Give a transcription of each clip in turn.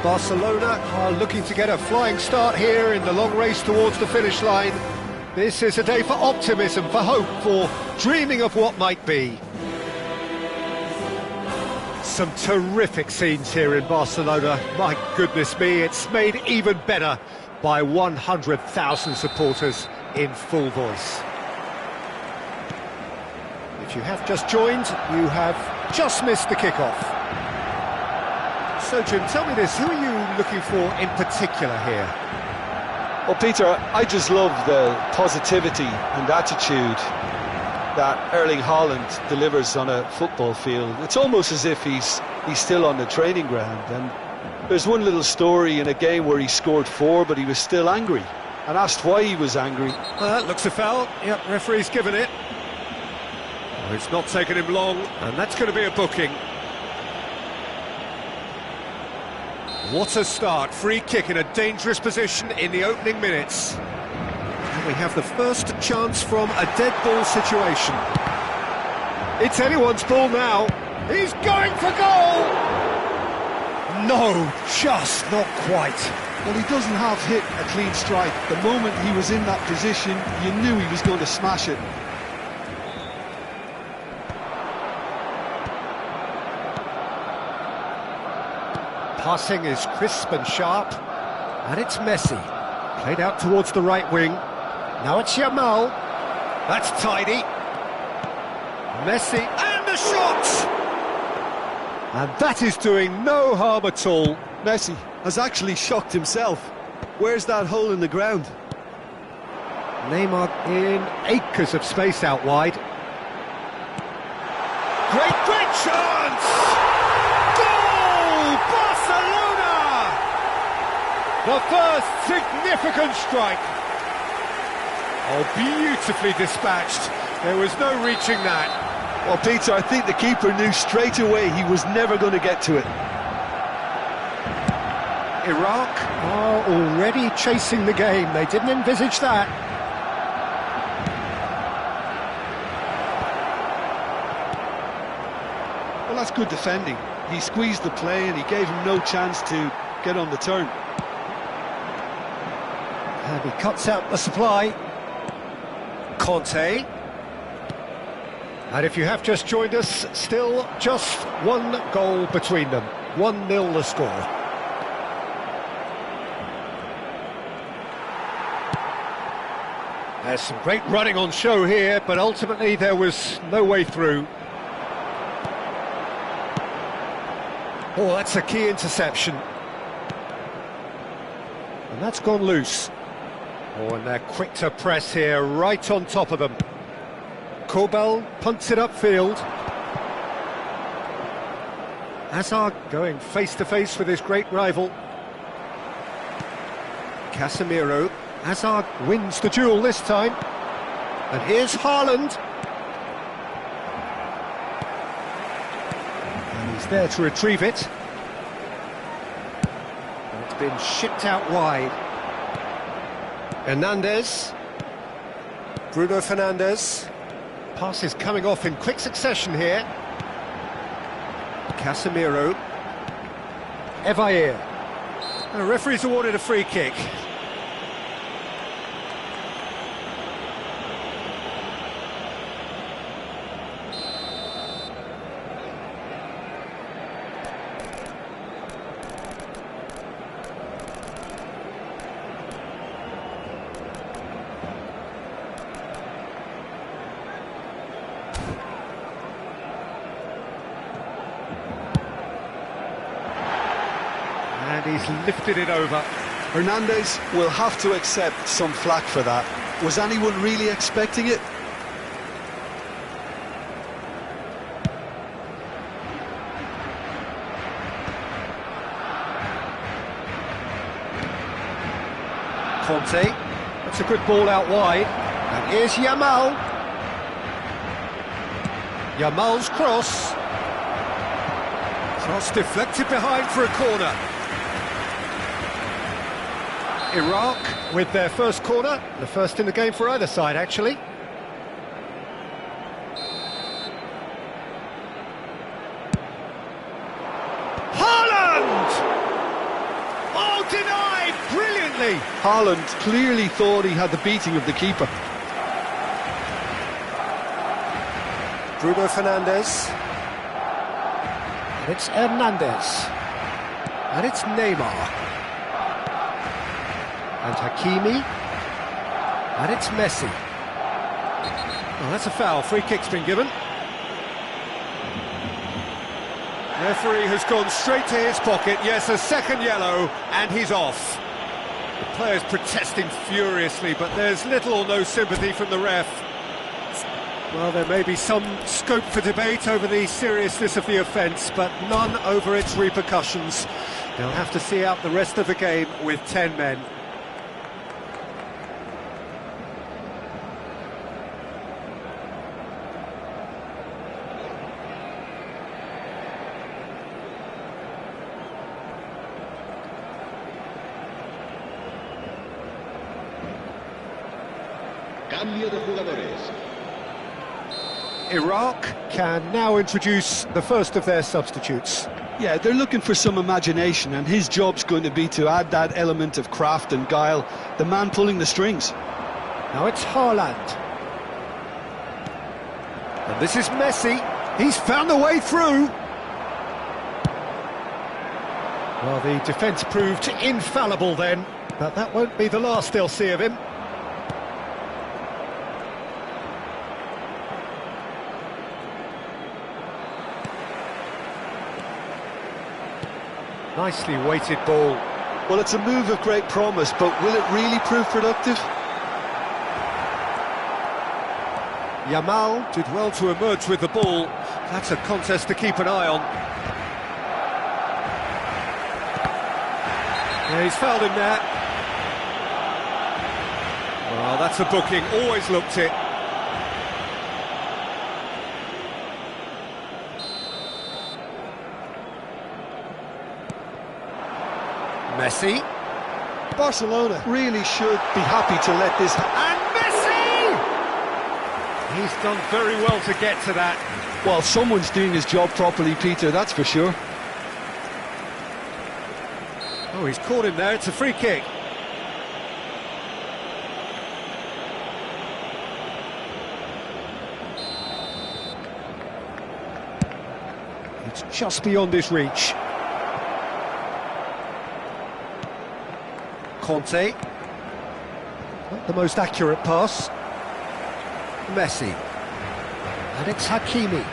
Barcelona are looking to get a flying start here in the long race towards the finish line. This is a day for optimism, for hope, for dreaming of what might be. Some terrific scenes here in Barcelona. My goodness me, it's made even better by 100,000 supporters in full voice. If you have just joined, you have just missed the kickoff. So, Jim, tell me this, who are you looking for in particular here? Well, Peter, I just love the positivity and attitude that Erling Haaland delivers on a football field. It's almost as if he's still on the training ground. And there's one little story in a game where he scored 4, but he was still angry. And asked why he was angry. That looks a foul. Yep, referee's given it. Oh, it's not taken him long, and that's going to be a booking. What a start, free kick in a dangerous position in the opening minutes. And we have the first chance from a dead ball situation. It's anyone's ball now. He's going for goal! No, just not quite. Well, he doesn't have hit a clean strike. The moment he was in that position, you knew he was going to smash it. Passing is crisp and sharp, and it's Messi. Played out towards the right wing. Now it's Yamal. That's tidy. Messi, and the shot! And that is doing no harm at all. Messi has actually shocked himself. Where's that hole in the ground? Neymar in acres of space out wide. Great chance! Goal! Barcelona! The first significant strike. Oh, beautifully dispatched. There was no reaching that. Well, Peter, I think the keeper knew straight away he was never going to get to it. Iraq are already chasing the game. They didn't envisage that. Well, that's good defending. He squeezed the play and he gave him no chance to get on the turn. And he cuts out the supply. Conte. And if you have just joined us, still just one goal between them. 1-0 the score. There's some great running on show here, but ultimately there was no way through. Oh, that's a key interception. And that's gone loose. Oh, and they're quick to press here, right on top of them. Kobel punts it upfield. Hazard going face-to-face with his great rival. Casemiro. Hazard wins the duel this time. And here's Haaland. And he's there to retrieve it. And it's been shipped out wide. Hernandez. Bruno Fernandes. Passes coming off in quick succession here. Casemiro. Evair. The referee's awarded a free kick. And he's lifted it over. Hernandez will have to accept some flack for that. Was anyone really expecting it? Conte. That's a good ball out wide. And here's Yamal. Yamal's cross. Cross deflected behind for a corner. Iraq with their first corner, the first in the game for either side, actually. Haaland! play. Haaland clearly thought he had the beating of the keeper. Bruno Fernandes. And it's Hernandez. And it's Neymar. And Hakimi. And it's Messi. Well, that's a foul. Free kick's been given. Referee has gone straight to his pocket. Yes, a second yellow, and he's off. The players protesting furiously, but there's little or no sympathy from the ref. Well, there may be some scope for debate over the seriousness of the offence, but none over its repercussions. They'll have to see out the rest of the game with 10 men. Cambio de jugadores. Iraq can now introduce the first of their substitutes. Yeah, they're looking for some imagination, and his job's going to be to add that element of craft and guile, the man pulling the strings. Now it's Haaland. And this is Messi. He's found a way through. Well, the defence proved infallible then, but that won't be the last they'll see of him. Nicely weighted ball. Well, it's a move of great promise, but will it really prove productive? Yamal did well to emerge with the ball. That's a contest to keep an eye on. Yeah, he's fouled him there. Well, that's a booking. Always looked it. Messi. Barcelona really should be happy to let this And Messi! He's done very well to get to that. Well, someone's doing his job properly, Peter, that's for sure. Oh, he's caught him there. It's a free kick. It's just beyond his reach. Conte. Not the most accurate pass. Messi. And it's Hakimi.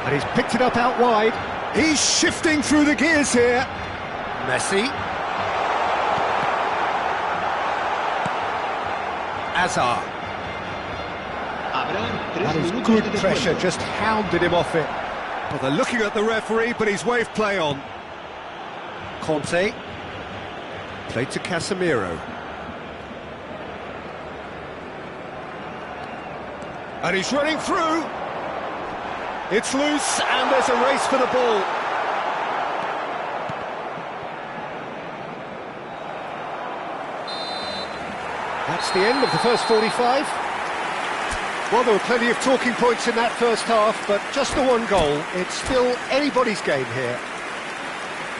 And he's picked it up out wide. He's shifting through the gears here. Messi. Azar. That is good pressure, just hounded him off it. Well, they're looking at the referee, but he's waved play on. Conte. Played to Casemiro. And he's running through. It's loose, and there's a race for the ball. That's the end of the first 45. Well, there were plenty of talking points in that first half, but just the one goal. It's still anybody's game here.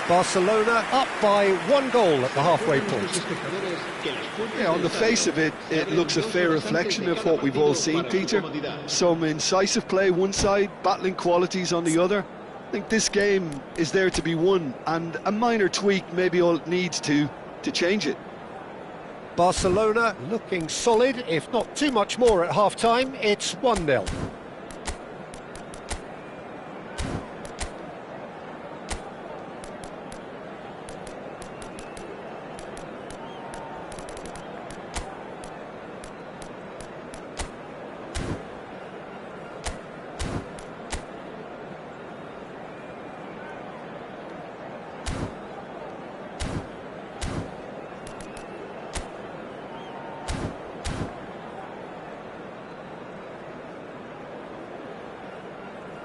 Barcelona up by 1 goal at the halfway point. Yeah, on the face of it, it looks a fair reflection of what we've all seen, Peter. Some incisive play one side, battling qualities on the other. I think this game is there to be won, and a minor tweak maybe all it needs to change it. Barcelona looking solid, if not too much more at half-time. It's 1-0.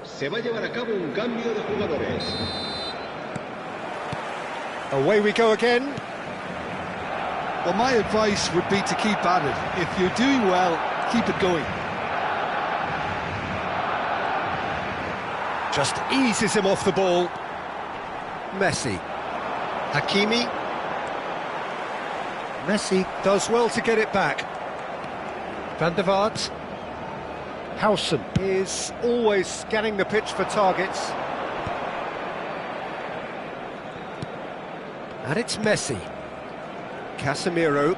Se va a llevar a cabo un cambio de jugadores. Away we go again. Well, my advice would be to keep at it. If you're doing well, keep it going. Just eases him off the ball. Messi. Hakimi. Messi does well to get it back. Van der Vaart. Howson is always scanning the pitch for targets. And it's Messi. Casemiro.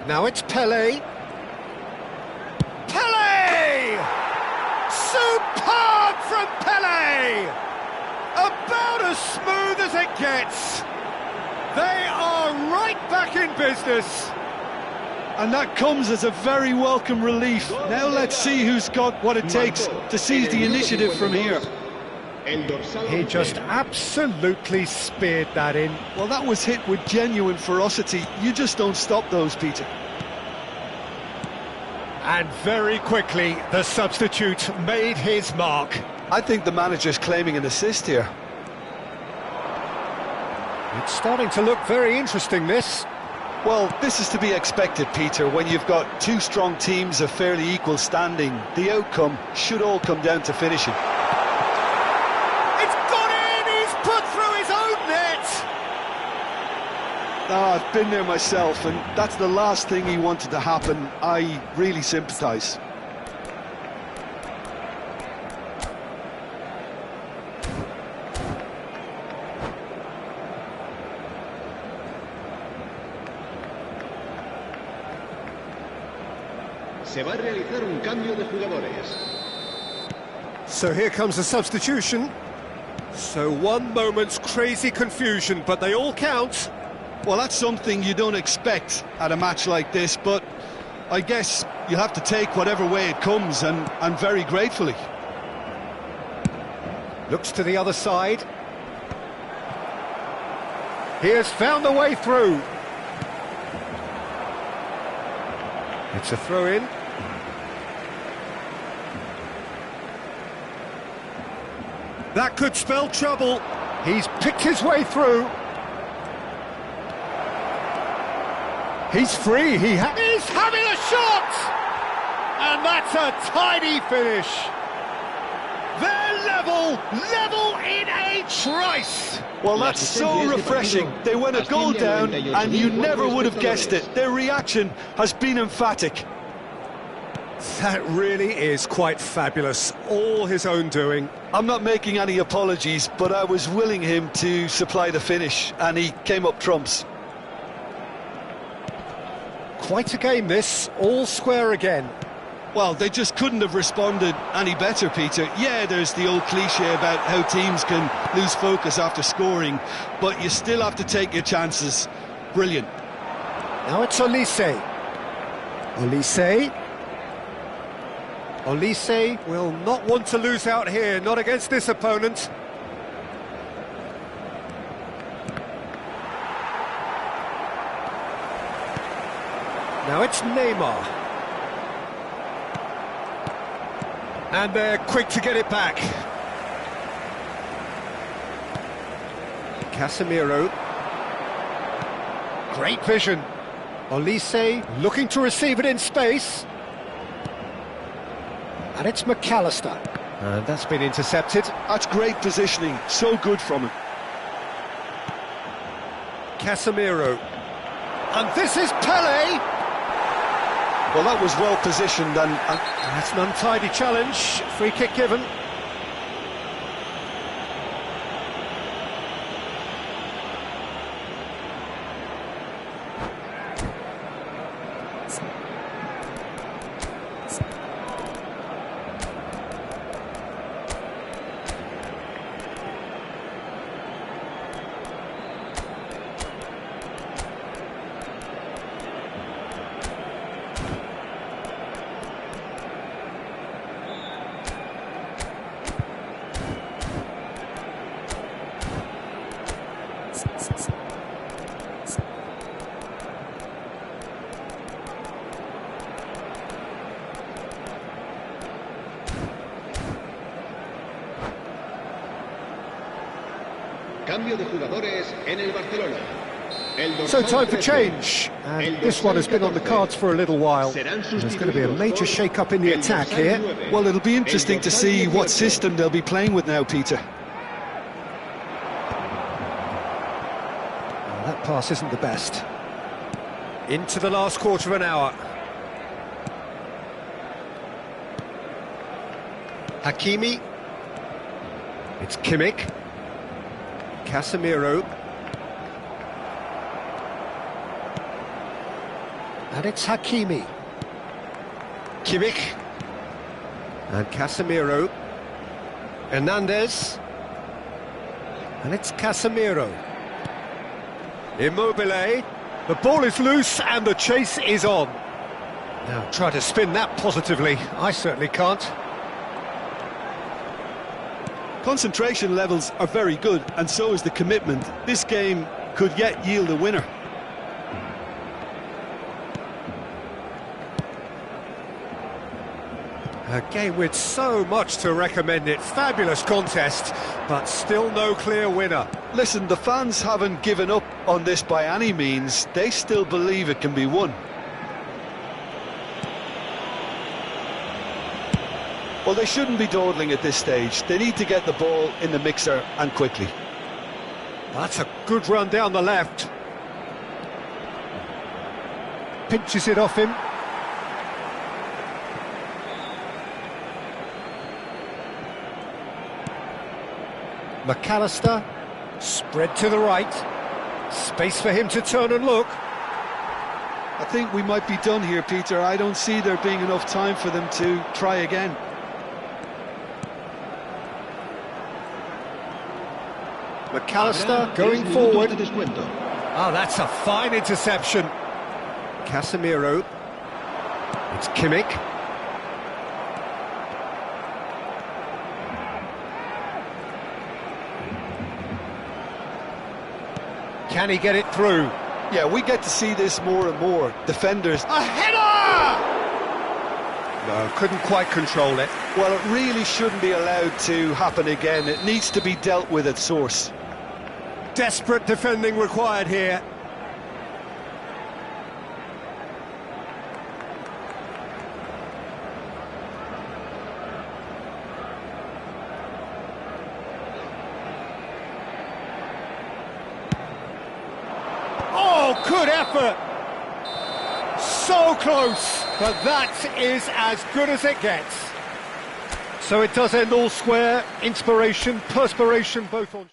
Now it's Pelé. Pelé! Superb from Pelé! About as smooth as it gets. They are right back in business. And that comes as a very welcome relief. Now let's see who's got what it takes to seize the initiative from here. He just absolutely speared that in. Well, that was hit with genuine ferocity. You just don't stop those, Peter. And very quickly, the substitute made his mark. I think the manager's claiming an assist here. It's starting to look very interesting, this. Well, this is to be expected, Peter. When you've got two strong teams of fairly equal standing, the outcome should all come down to finishing. It's gone in! He's put through his own net! I've been there myself, and that's the last thing he wanted to happen. I really sympathise. Se va a realizar un cambio de jugadores. So here comes the substitution. So one moment's crazy confusion, but they all count. Well, that's something you don't expect at a match like this, but I guess you have to take whatever way it comes, and very gratefully. Looks to the other side. He has found a way through. It's a throw-in. That could spell trouble. He's picked his way through. He's free. He's having a shot! And that's a tidy finish. They're level in a trice. Well, that's so refreshing. They went a goal down and you never would have guessed it. Their reaction has been emphatic. That really is quite fabulous. All his own doing. I'm not making any apologies, but I was willing him to supply the finish, and he came up trumps. Quite a game, this. All square again. Well, they just couldn't have responded any better, Peter. Yeah, there's the old cliche about how teams can lose focus after scoring, but you still have to take your chances. Brilliant. Now it's Olise. Olise will not want to lose out here, not against this opponent. Now it's Neymar. And they're quick to get it back. Casemiro. Great vision. Olise looking to receive it in space. And it's McAllister. And that's been intercepted. That's great positioning. So good from him. Casemiro. And this is Pelé. Well, that was well positioned, and That's an untidy challenge. Free kick given. Cambio de jugadores en el Barcelona. So time for change, and this one has been on the cards for a little while. There's going to be a major shake-up in the attack here. well, it'll be interesting to see what system they'll be playing with now, Peter. That pass isn't the best. Into the last quarter of an hour. Hakimi. It's Kimmich. Casemiro. And it's Hakimi. Kimmich. And Casemiro. Hernandez. And it's Casemiro. Immobile. The ball is loose and the chase is on. Now try to spin that positively. I certainly can't. Concentration levels are very good, and so is the commitment. This game could yet yield a winner. A game with so much to recommend it. Fabulous contest, but still no clear winner. Listen, the fans haven't given up on this by any means. They still believe it can be won. Well, they shouldn't be dawdling at this stage. They need to get the ball in the mixer and quickly. That's a good run down the left. Pinches it off him. McAllister, spread to the right. Space for him to turn and look. I think we might be done here, Peter. I don't see there being enough time for them to try again. McAllister going forward. Oh, that's a fine interception. Casemiro. It's Kimmich. Can he get it through? Yeah, we get to see this more and more. Defenders. A header! No, couldn't quite control it. Well, it really shouldn't be allowed to happen again. It needs to be dealt with at source. Desperate defending required here. Oh, good effort! So close, but that is as good as it gets. So it does end all square. Inspiration, perspiration, both on...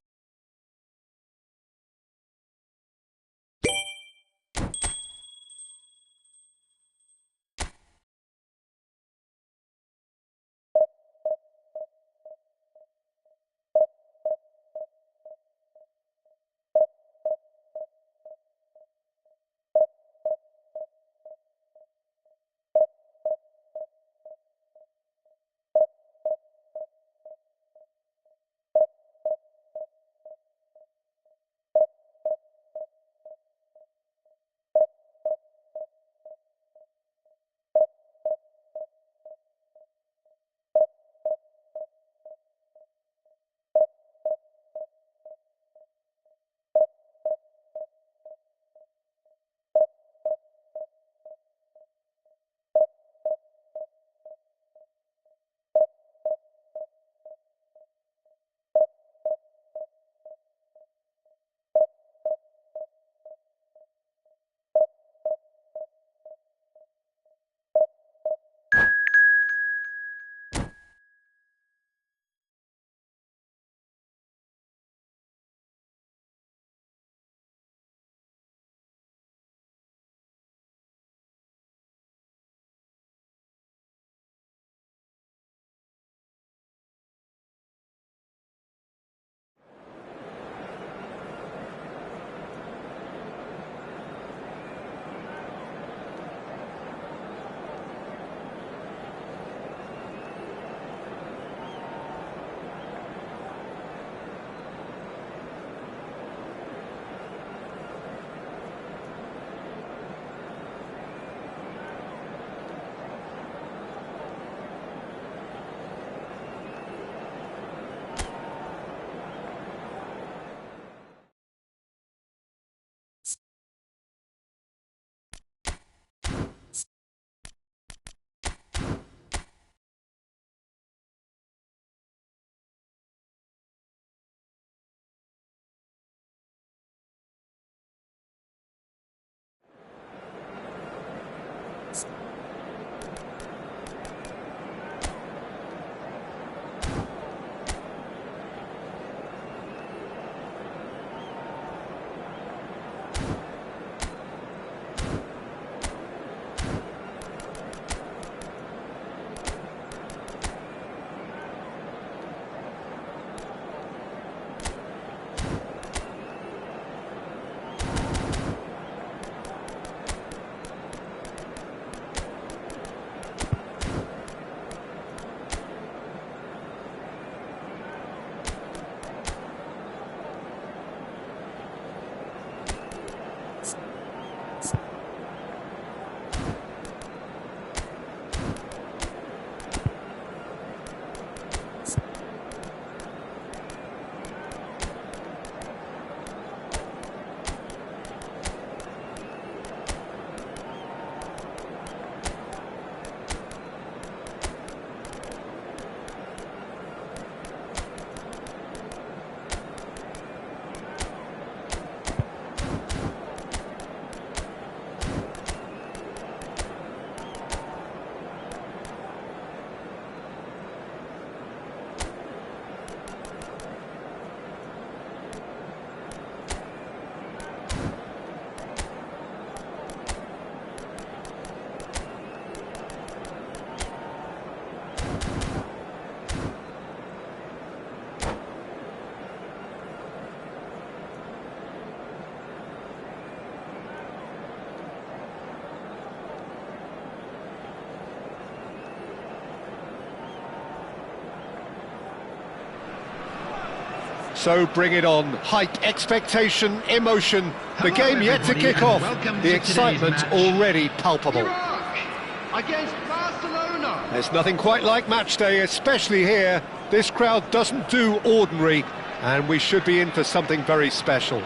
So bring it on. Hype, expectation, emotion. The Hello, game yet to everybody, kick off. and welcome The to excitement today's match. already palpable. Iraq against Barcelona. There's nothing quite like match day, especially here. This crowd doesn't do ordinary, and we should be in for something very special.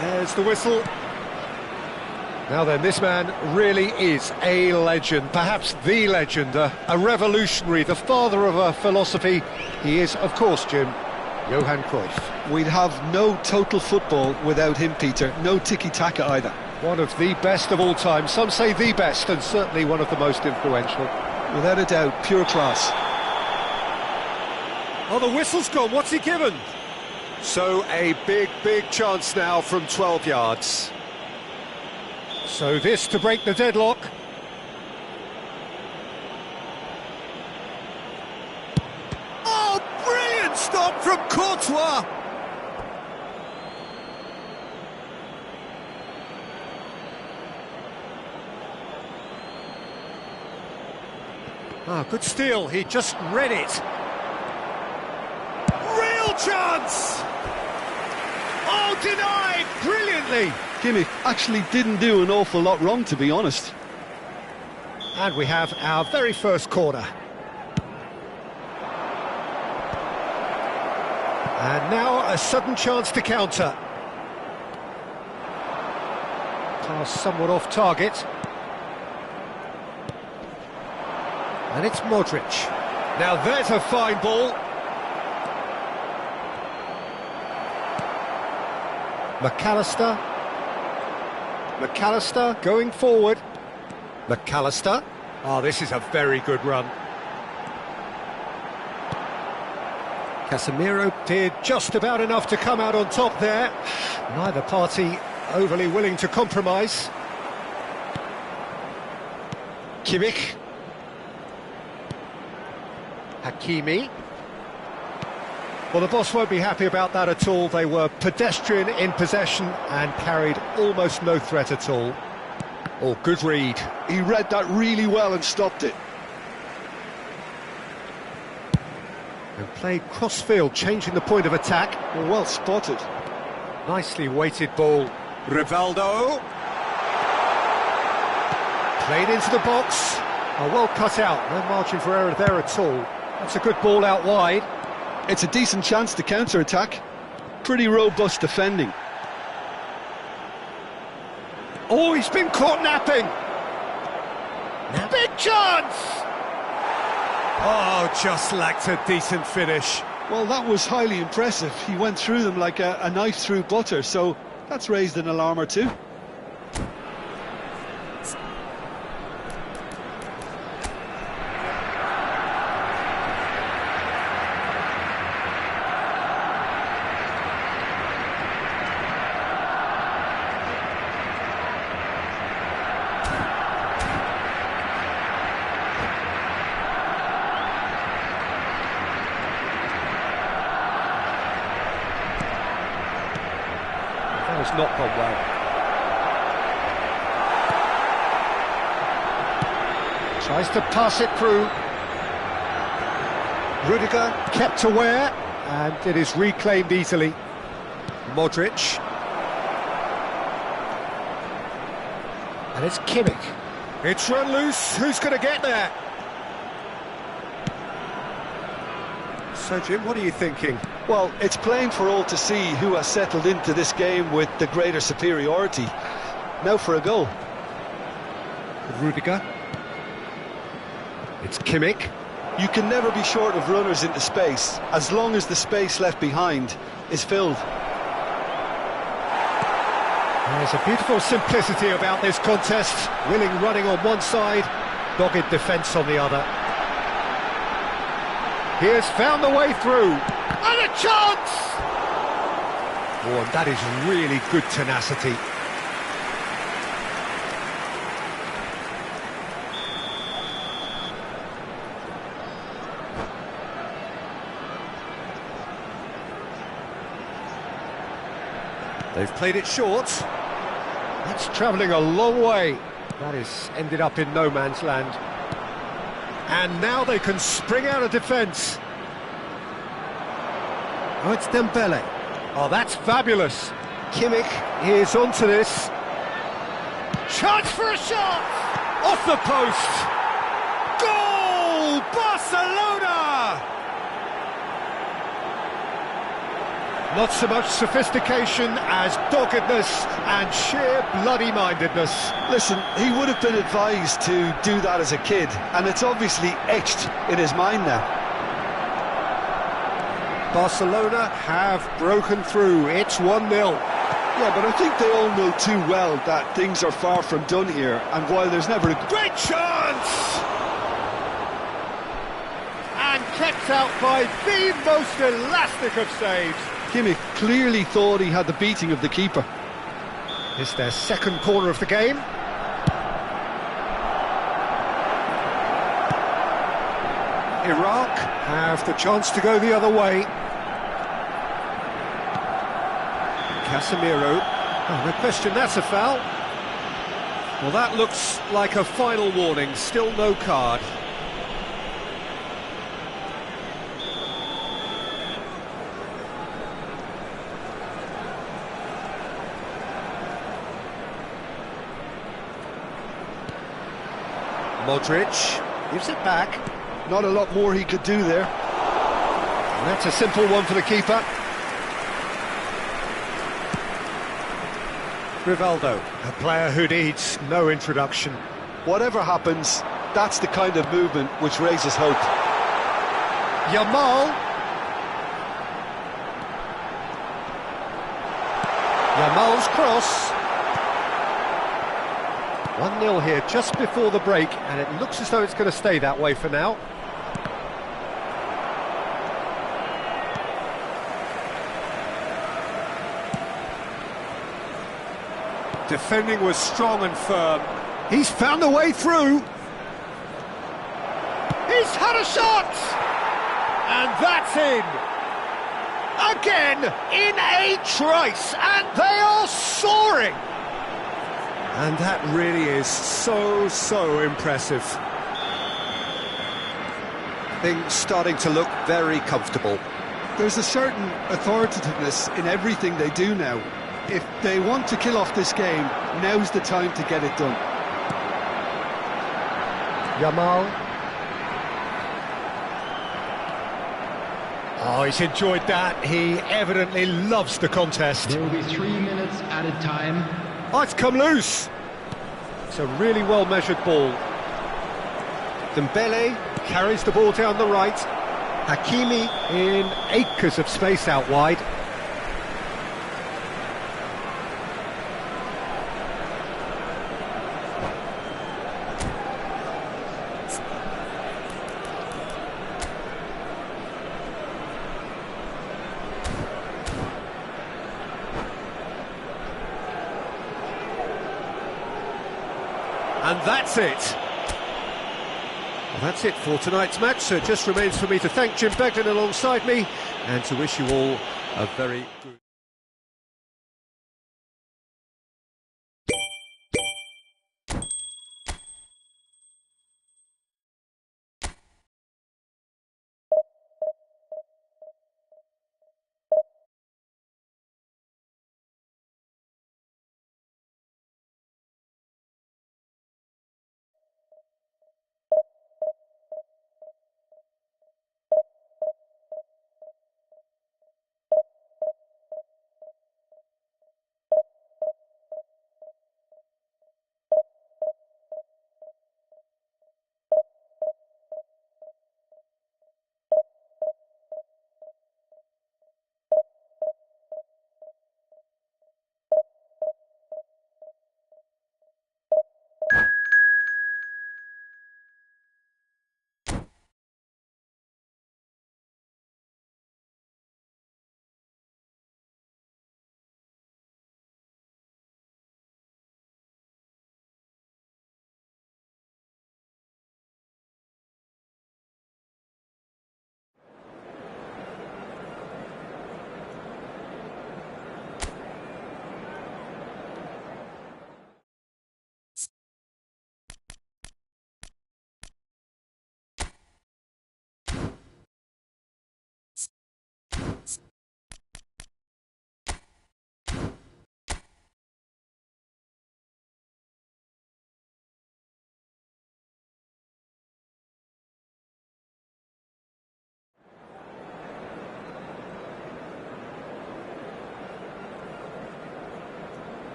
There's the whistle. Now then, this man really is a legend, perhaps the legend, a revolutionary, the father of a philosophy. He is, of course, Jim, Johan Cruyff. We'd have no total football without him, Peter. No tiki-taka either. One of the best of all time, some say the best, and certainly one of the most influential. Without a doubt, pure class. Oh, the whistle's gone, what's he given? So a big chance now from 12 yards. So this to break the deadlock. Oh, brilliant stop from Courtois! Ah, good steal, he just read it. Real chance! Oh, denied brilliantly! Kimmich actually didn't do an awful lot wrong, to be honest. And we have our very first corner. And now a sudden chance to counter. Pass somewhat off target. And it's Modric. Now there's a fine ball. McAllister going forward. McAllister. Oh, this is a very good run. Casemiro did just about enough to come out on top there. Neither party overly willing to compromise. Kimmich. Hakimi. Well, the boss won't be happy about that at all. They were pedestrian in possession and carried almost no threat at all. Oh, good read. He read that really well and stopped it. And played cross-field, changing the point of attack. Well spotted. Nicely weighted ball. Rivaldo. Played into the box. Oh, well cut out. No margin for error there at all. That's a good ball out wide. It's a decent chance to counter-attack. Pretty robust defending. Oh, he's been caught napping. Big chance! Oh, just lacked a decent finish. Well, that was highly impressive. He went through them like a knife through butter, so that's raised an alarm or two. That has not gone well. Tries to pass it through. Rudiger kept aware, and it is reclaimed easily. Modric. And it's Kimmich. It's run loose. Who's going to get there? So, Jim, what are you thinking? Well, it's plain for all to see who has settled into this game with the greater superiority. Now for a goal. Rudiger. It's Kimmich. You can never be short of runners into space, as long as the space left behind is filled. There's a beautiful simplicity about this contest. Willing running on one side, dogged defence on the other. He has found the way through. And a chance! Oh, and that is really good tenacity. They've played it short. That's travelling a long way. That is ended up in no man's land. And now they can spring out of defence. Oh, it's Dembele. Oh, that's fabulous. Kimmich is onto this. Chance for a shot! Off the post! Goal! Barcelona! Not so much sophistication as doggedness and sheer bloody-mindedness. Listen, he would have been advised to do that as a kid, and it's obviously etched in his mind now. Barcelona have broken through. It's 1-0. Yeah, but I think they all know too well that things are far from done here, and while there's never a Great chance! And kept out by the most elastic of saves. Kimmich clearly thought he had the beating of the keeper. It's their second corner of the game. Iraq have the chance to go the other way. Casemiro. Oh, no question, that's a foul. Well, that looks like a final warning. Still no card. Modric gives it back. Not a lot more he could do there. And that's a simple one for the keeper. Rivaldo, a player who needs no introduction. Whatever happens, that's the kind of movement which raises hope. Yamal. Yamal's cross. 1-0 here just before the break, and it looks as though it's going to stay that way for now. Defending was strong and firm. He's found a way through. He's had a shot! And that's in. Again, in a trice, and they are soaring. And that really is so impressive. Things starting to look very comfortable. There's a certain authoritativeness in everything they do now. If they want to kill off this game, now's the time to get it done. Yamal. Oh, he's enjoyed that. He evidently loves the contest. There will be 3 minutes added time. Oh, it's come loose. It's a really well-measured ball. Dembele carries the ball down the right. Hakimi in acres of space out wide. And that's it. Well, that's it for tonight's match, so it just remains for me to thank Jim Beglin alongside me and to wish you all a very good...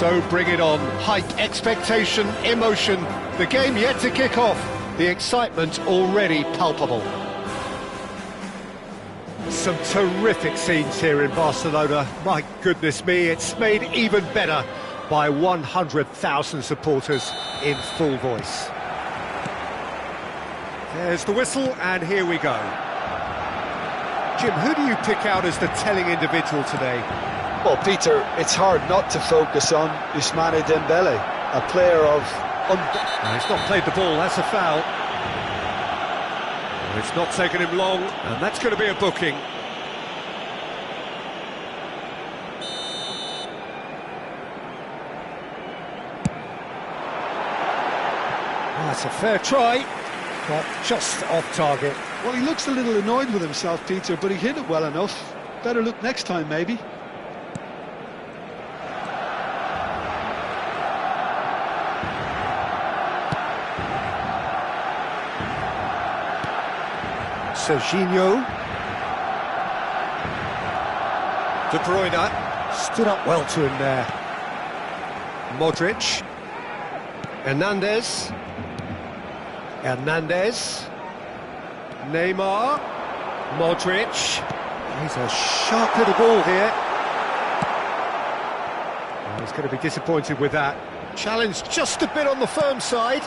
So bring it on. Hype, expectation, emotion. The game yet to kick off. The excitement already palpable. Some terrific scenes here in Barcelona. My goodness me, it's made even better by 100,000 supporters in full voice. There's the whistle, and here we go. Jim, who do you pick out as the telling individual today? Well, Peter, it's hard not to focus on Ousmane Dembele, a player of... No, he's not played the ball, that's a foul. Well, it's not taken him long, and that's going to be a booking. Well, that's a fair try, but just off target. Well, he looks a little annoyed with himself, Peter, but he hit it well enough. Better look next time, maybe. Serginho. De Bruyne stood up well to him there. Modric. Hernandez. Neymar. Modric. He's a sharp little ball here. Well, he's going to be disappointed with that. Challenge just a bit on the firm side.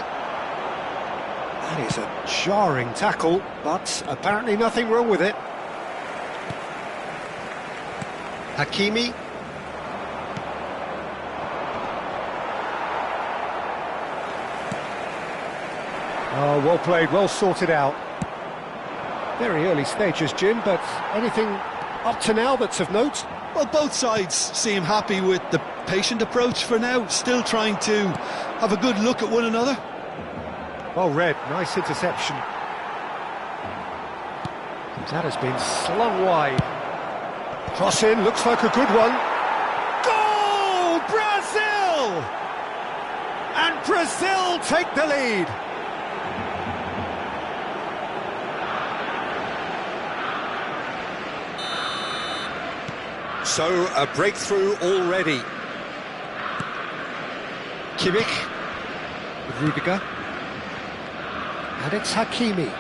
That is a jarring tackle, but apparently nothing wrong with it. Hakimi. Oh, well played, well sorted out. Very early stages, Jim, but anything up to now that's of note? Well, both sides seem happy with the patient approach for now, still trying to have a good look at one another. Well read, nice interception. That has been slung wide. Cross in, looks like a good one. Goal! Brazil! And Brazil take the lead. So, a breakthrough already. Kimmich, Rudiger. And it's Hakimi.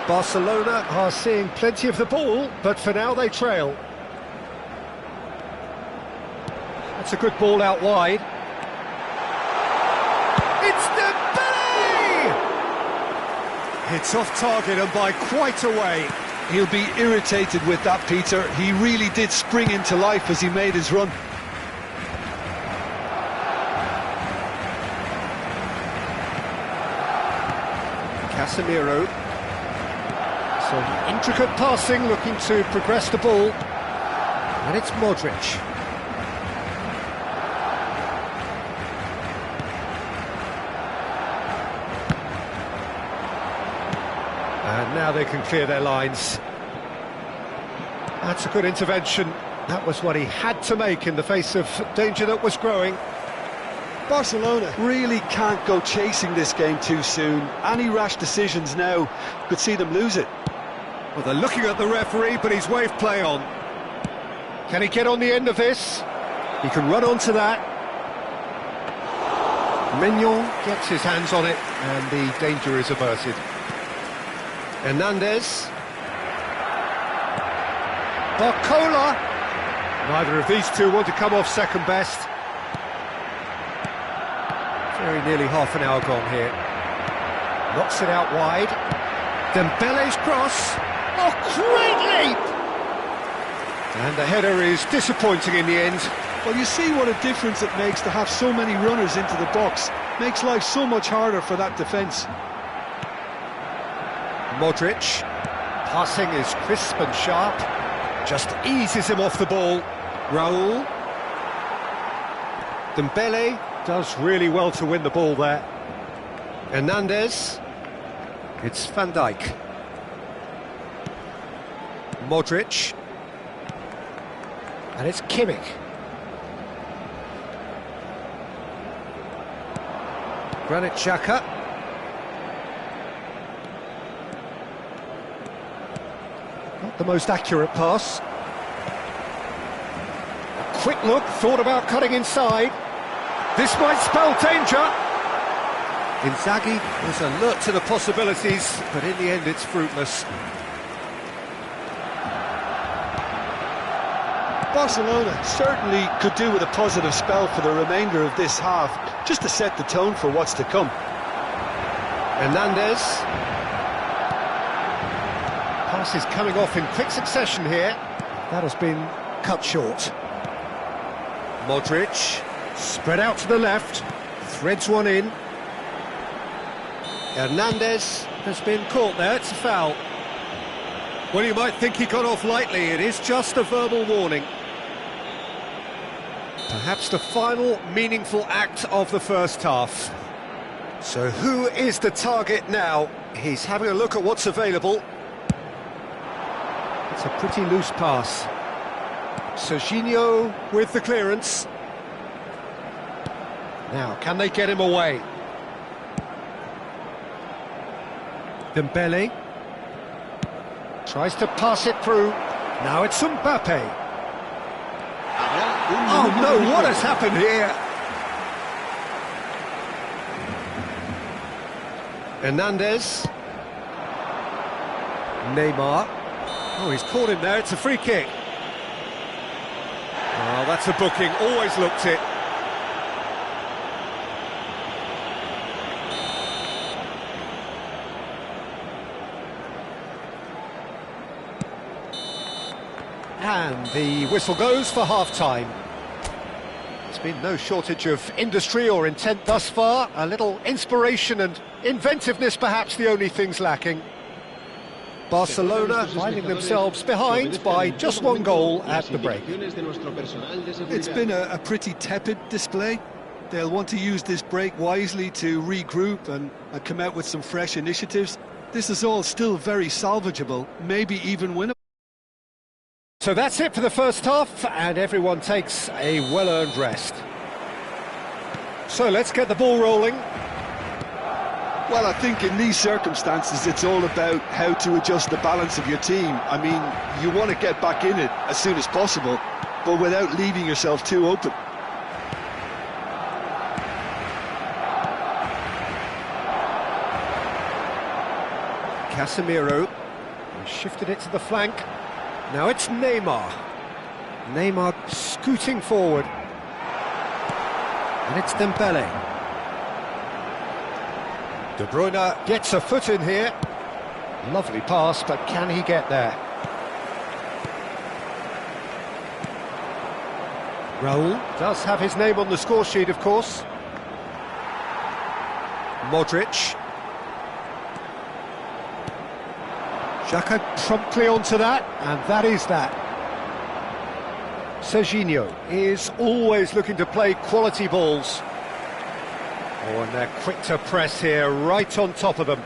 Barcelona are seeing plenty of the ball, but for now they trail. That's a good ball out wide. It's Dembele! It's off target and by quite a way. He'll be irritated with that, Peter. He really did spring into life as he made his run. Casemiro. Some intricate passing, looking to progress the ball. And it's Modric. And now they can clear their lines. That's a good intervention. That was what he had to make in the face of danger that was growing. Barcelona really can't go chasing this game too soon. Any rash decisions now could see them lose it. Well, they're looking at the referee, but he's waved play on. Can he get on the end of this? He can run onto that. Mignon gets his hands on it, and the danger is averted. Hernandez. Barcola. Neither of these two want to come off second best. Very nearly half an hour gone here. Knocks it out wide. Dembele's cross. Oh, great leap! And the header is disappointing in the end. Well, you see what a difference it makes to have so many runners into the box. Makes life so much harder for that defence. Modric. Passing is crisp and sharp. Just eases him off the ball. Raul. Dembele does really well to win the ball there. Hernandez. It's Van Dijk. Modric. And it's Kimmich. Granit Xhaka. Got Not the most accurate pass. A quick look, thought about cutting inside. This might spell danger. Inzaghi was alert to the possibilities, but in the end it's fruitless. Barcelona certainly could do with a positive spell for the remainder of this half, just to set the tone for what's to come. Hernandez. Pass is coming off in quick succession here. That has been cut short. Modric, spread out to the left, threads one in. Hernandez has been caught there, it's a foul. Well, you might think he got off lightly, it is just a verbal warning. Perhaps the final meaningful act of the first half. So who is the target now? He's having a look at what's available. It's a pretty loose pass. Serginho with the clearance. Now, can they get him away? Dembele tries to pass it through. Now it's Mbappe. Oh no, what has happened here? Hernandez. Neymar. Oh, he's caught him there, it's a free kick. Oh, that's a booking, always looked it. And the whistle goes for half-time. There's been no shortage of industry or intent thus far. A little inspiration and inventiveness, perhaps the only things lacking. Barcelona finding themselves behind by just one goal at the break. It's been a pretty tepid display. They'll want to use this break wisely to regroup and come out with some fresh initiatives. This is all still very salvageable, maybe even winnable. So that's it for the first half, and everyone takes a well-earned rest. So let's get the ball rolling. Well, I think in these circumstances it's all about how to adjust the balance of your team. I mean, you want to get back in it as soon as possible, but without leaving yourself too open. Casemiro shifted it to the flank. Now it's Neymar. Neymar scooting forward. And it's Dembele. De Bruyne gets a foot in here. Lovely pass, but can he get there? Raul does have his name on the score sheet, of course. Modric. Xhaka promptly onto that, and that is that. Serginho is always looking to play quality balls. Oh, and they're quick to press here, right on top of them.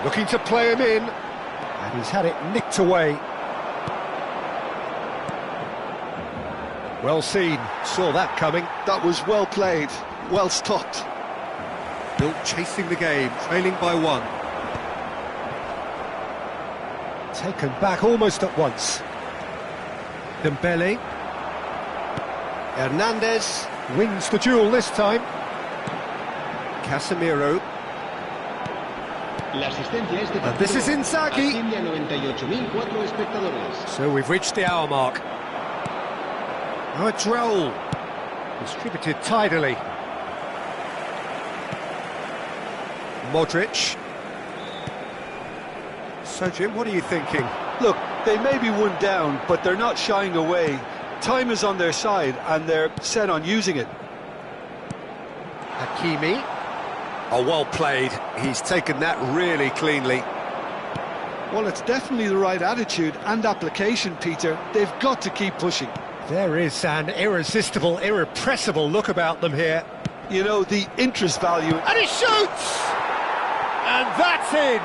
Looking to play him in, and he's had it nicked away. Well seen, saw that coming. That was well played, well stopped. Still chasing the game, trailing by one. Taken back almost at once. Dembele. Hernandez wins the duel this time. Casemiro. And this is Inzaghi. So we've reached the hour mark. Now it's Raul. Distributed tidily. Modric. So, Jim, what are you thinking? Look, they may be one down, but they're not shying away. Time is on their side, and they're set on using it. Hakimi. Oh, well played. He's taken that really cleanly. Well, it's definitely the right attitude and application, Peter. They've got to keep pushing. There is an irresistible, irrepressible look about them here. You know, the interest value... And he shoots! And that's in!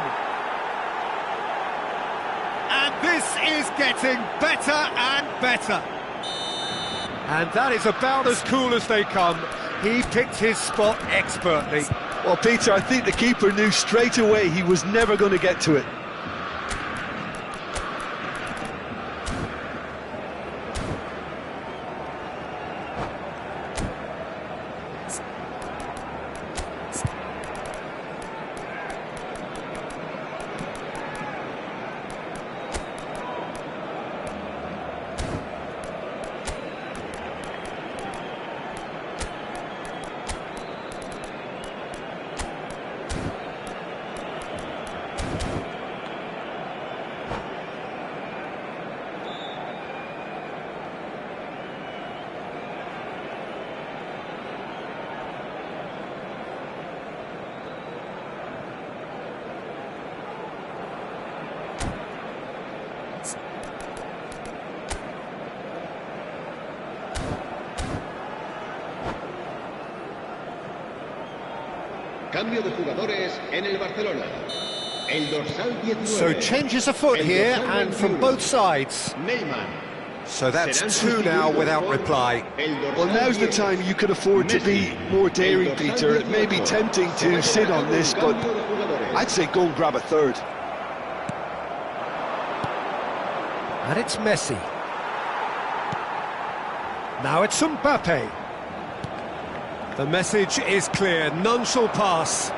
And this is getting better and better. And that is about as cool as they come. He picked his spot expertly. Well, Peter, I think the keeper knew straight away he was never going to get to it. Cambio de jugadores en el Barcelona. El dorsal 19. So changes afoot here and from both sides. Neymar. So that's two now without reply. Well, now's the time you could afford to be more daring, Peter. It may be tempting to sit on this, but I'd say go and grab a third. And it's Messi. Now it's Mbappe. The message is clear, none shall pass.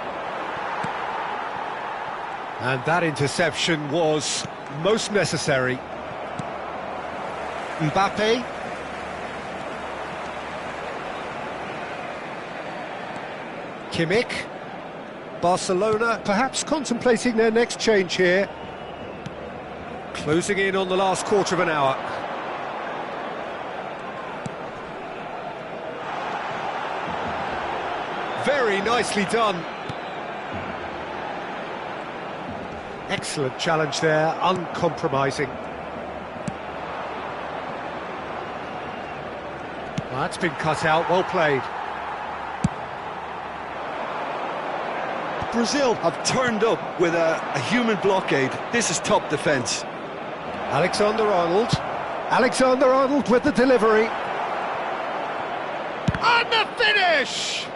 And that interception was most necessary. Mbappe. Kimmich. Barcelona perhaps contemplating their next change here. Closing in on the last quarter of an hour. Very nicely done. Excellent challenge there, uncompromising. Well, that's been cut out, well played. Brazil have turned up with a human blockade. This is top defence. Alexander-Arnold. Alexander-Arnold with the delivery. And the finish!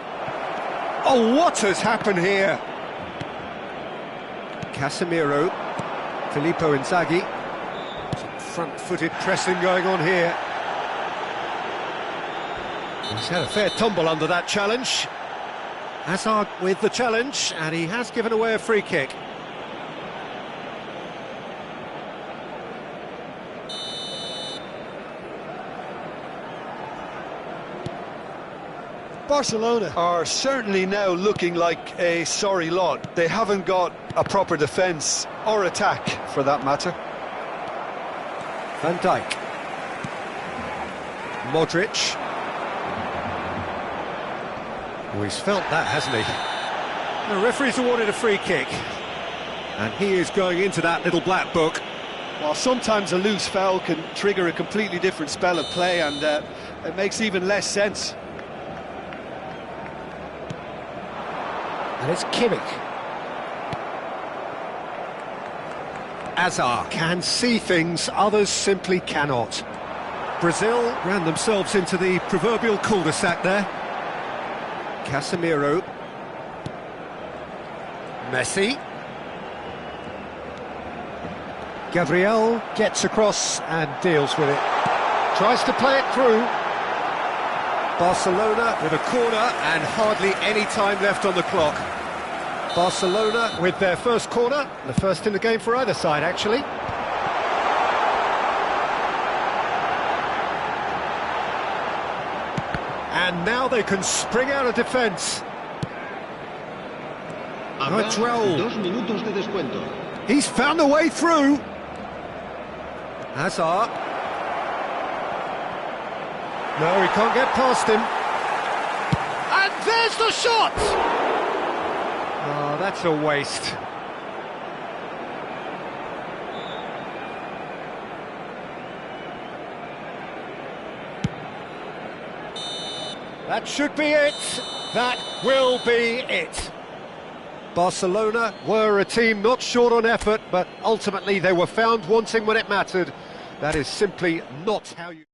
Oh, what has happened here? Casemiro, Filippo Inzaghi. Some front-footed pressing going on here. He's had a fair tumble under that challenge. Hazard with the challenge, and he has given away a free kick. Barcelona are certainly now looking like a sorry lot. They haven't got a proper defence, or attack, for that matter. Van Dijk. Modric. Oh, he's felt that, hasn't he? The referee's awarded a free kick. And he is going into that little black book. Well, sometimes a loose foul can trigger a completely different spell of play, and it makes even less sense. And it's Kimmich. Hazard can see things others simply cannot. Brazil ran themselves into the proverbial cul-de-sac there. Casemiro. Messi. Gabriel gets across and deals with it. Tries to play it through. Barcelona with a corner and hardly any time left on the clock. Barcelona with their first corner, the first in the game for either side, actually. And now they can spring out of defence. He's found a way through. Hazard. No, he can't get past him. And there's the shot! Oh, that's a waste. That should be it. That will be it. Barcelona were a team not short on effort, but ultimately they were found wanting when it mattered. That is simply not how you...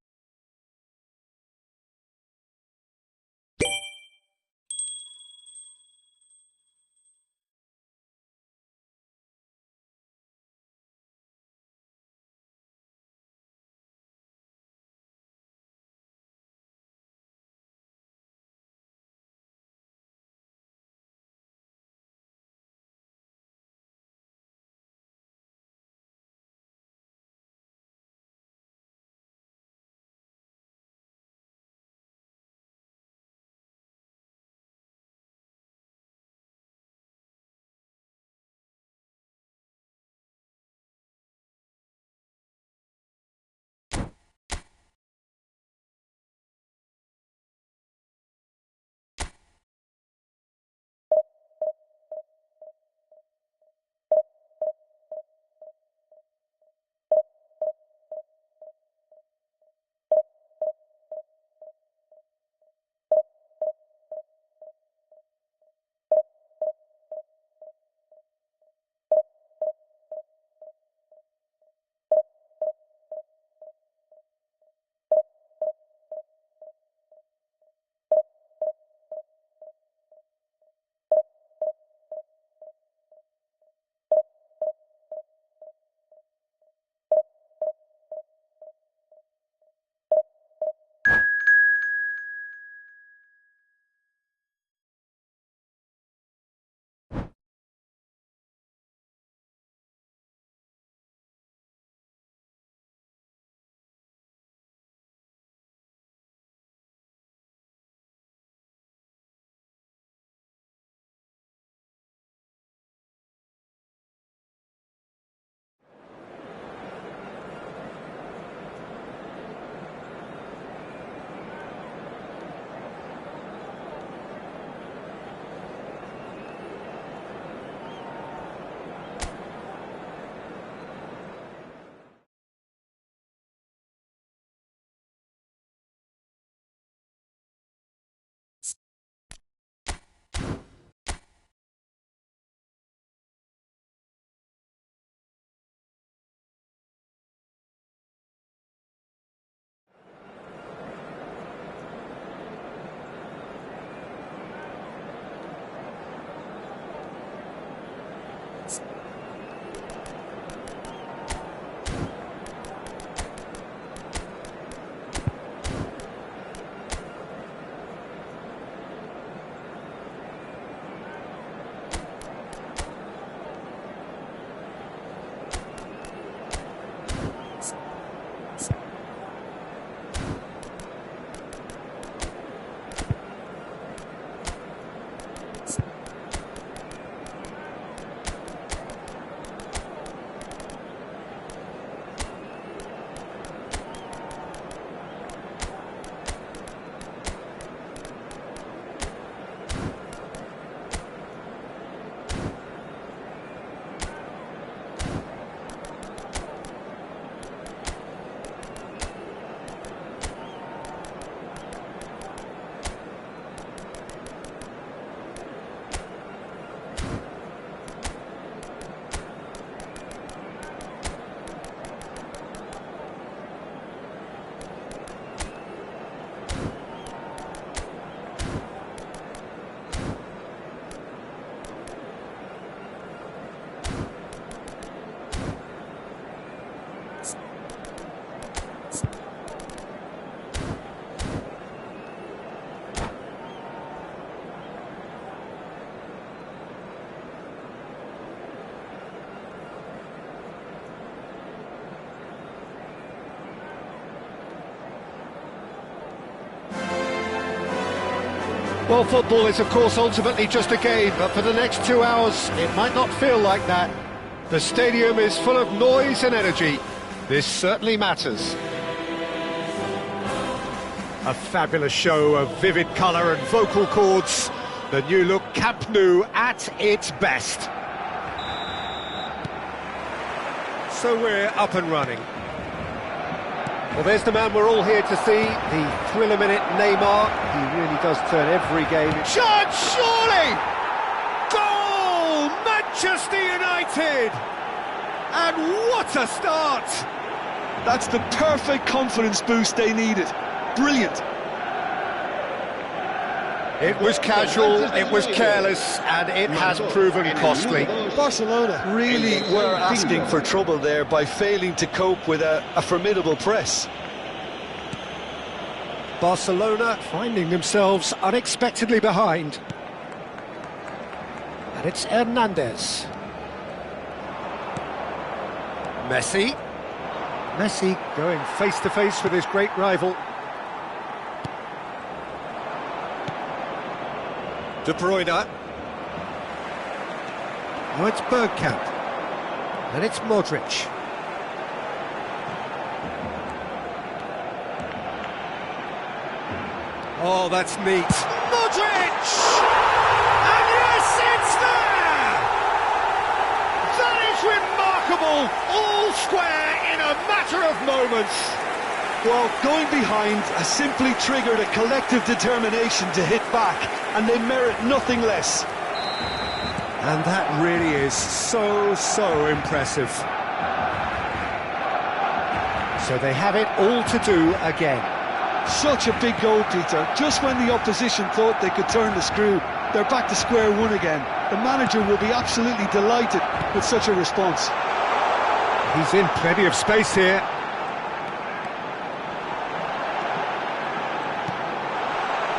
Well, football is, of course, ultimately just a game, but for the next 2 hours, it might not feel like that. The stadium is full of noise and energy. This certainly matters. A fabulous show of vivid colour and vocal cords. The new look Camp Nou at its best. So we're up and running. Well, there's the man we're all here to see, the thriller-minute Neymar. He really does turn every game. Shot, surely! Goal! Manchester United! And what a start! That's the perfect confidence boost they needed. Brilliant. It was casual, it was careless, and it has proven costly. Barcelona really were asking for trouble there by failing to cope with a formidable press. Barcelona finding themselves unexpectedly behind. And it's Hernandez. Messi. Messi going face-to-face with his great rival. De Bruyne. Now it's Bergkamp. And it's Modric. Oh, that's neat. Modric! And yes, it's there! That is remarkable! All square in a matter of moments. Well, going behind has simply triggered a collective determination to hit back, and they merit nothing less. And that really is so impressive. So they have it all to do again. Such a big goal, Peter. Just when the opposition thought they could turn the screw, they're back to square one again. The manager will be absolutely delighted with such a response. He's in plenty of space here.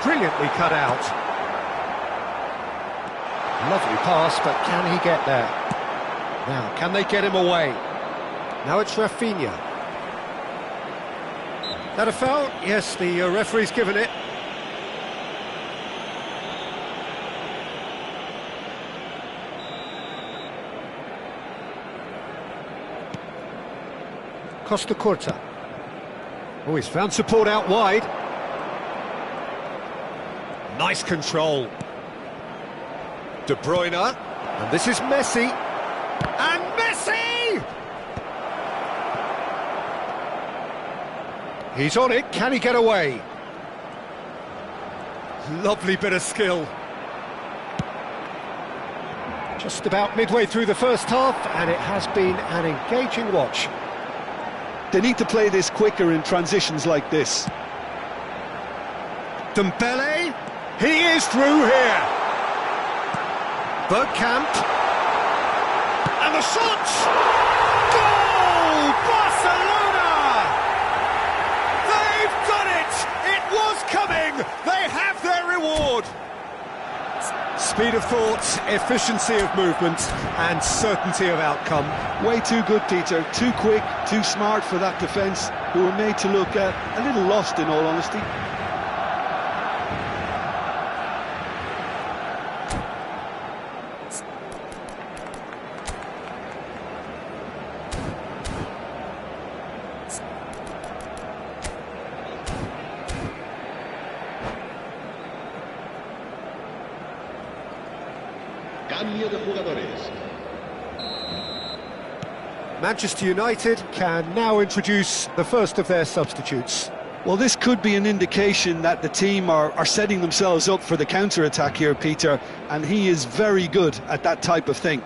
Brilliantly cut out. Lovely pass, but can he get there? Now, can they get him away? Now it's Rafinha. That a foul? Yes, the referee's given it. Costa Curta. Oh, he's found support out wide. Nice control. De Bruyne. And this is Messi. And Messi! He's on it. Can he get away? Lovely bit of skill. Just about midway through the first half, and it has been an engaging watch. They need to play this quicker in transitions like this. Dembele, he is through here. Bergkamp, and the shot! Goal! Barcelona! They've done it! It was coming! They have their reward! Speed of thought, efficiency of movement, and certainty of outcome. Way too good, Peter. Too quick, too smart for that defence, who were made to look a little lost, in all honesty. Cambio de jugadores. Manchester United can now introduce the first of their substitutes. Well, this could be an indication that the team are setting themselves up for the counter-attack here, Peter, and he is very good at that type of thing.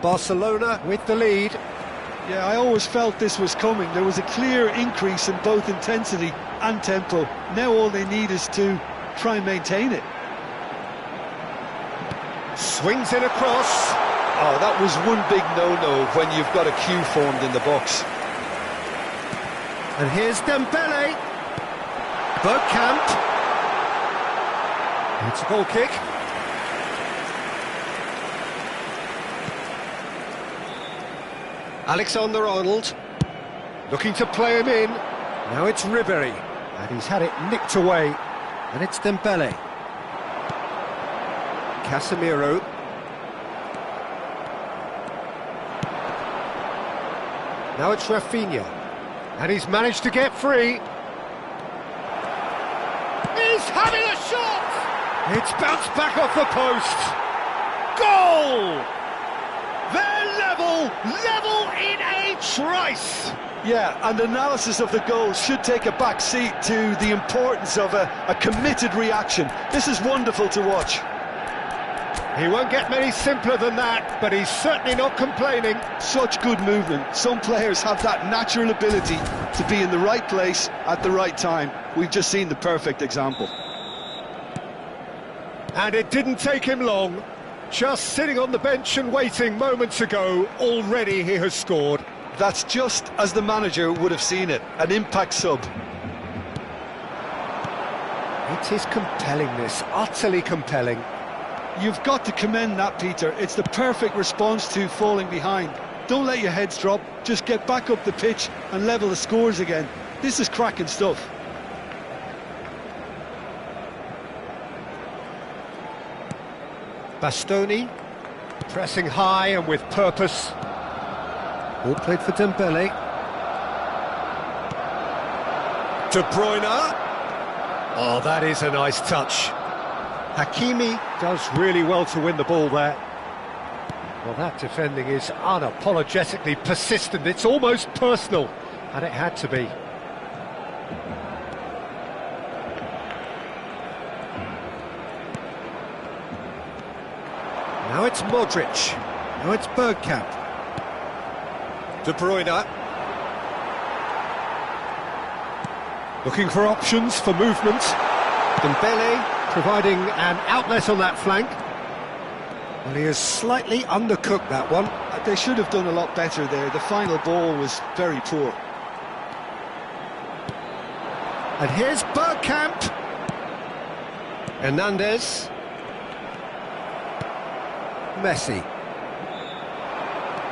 Barcelona with the lead. Yeah, I always felt this was coming. There was a clear increase in both intensity and tempo. Now all they need is to try and maintain it. Swings in across. Oh, that was one big no-no when you've got a queue formed in the box. And here's Dembele. Bergkamp. It's a goal kick. Alexander-Arnold looking to play him in. Now it's Ribéry, and he's had it nicked away, and it's Dembele. Casemiro. Now it's Rafinha. And he's managed to get free. He's having a shot! It's bounced back off the post. Goal! They're level in a trice. Yeah, and analysis of the goal should take a back seat to the importance of a committed reaction. This is wonderful to watch. He won't get many simpler than that, but he's certainly not complaining. Such good movement. Some players have that natural ability to be in the right place at the right time. We've just seen the perfect example. And it didn't take him long. Just sitting on the bench and waiting moments ago, already he has scored. That's just as the manager would have seen it, an impact sub. It is compelling, this, utterly compelling. You've got to commend that, Peter. It's the perfect response to falling behind. Don't let your heads drop, just get back up the pitch and level the scores again. This is cracking stuff. Bastoni, pressing high and with purpose. All played for Dembele. De Bruyne. Oh, that is a nice touch. Hakimi does really well to win the ball there. Well, that defending is unapologetically persistent. It's almost personal, and it had to be. Now it's Modric. Now it's Bergkamp. De Bruyne. Looking for options for movement. Dembele providing an outlet on that flank. Well, he has slightly undercooked that one. They should have done a lot better there. The final ball was very poor. And here's Bergkamp. Hernandez. Messi.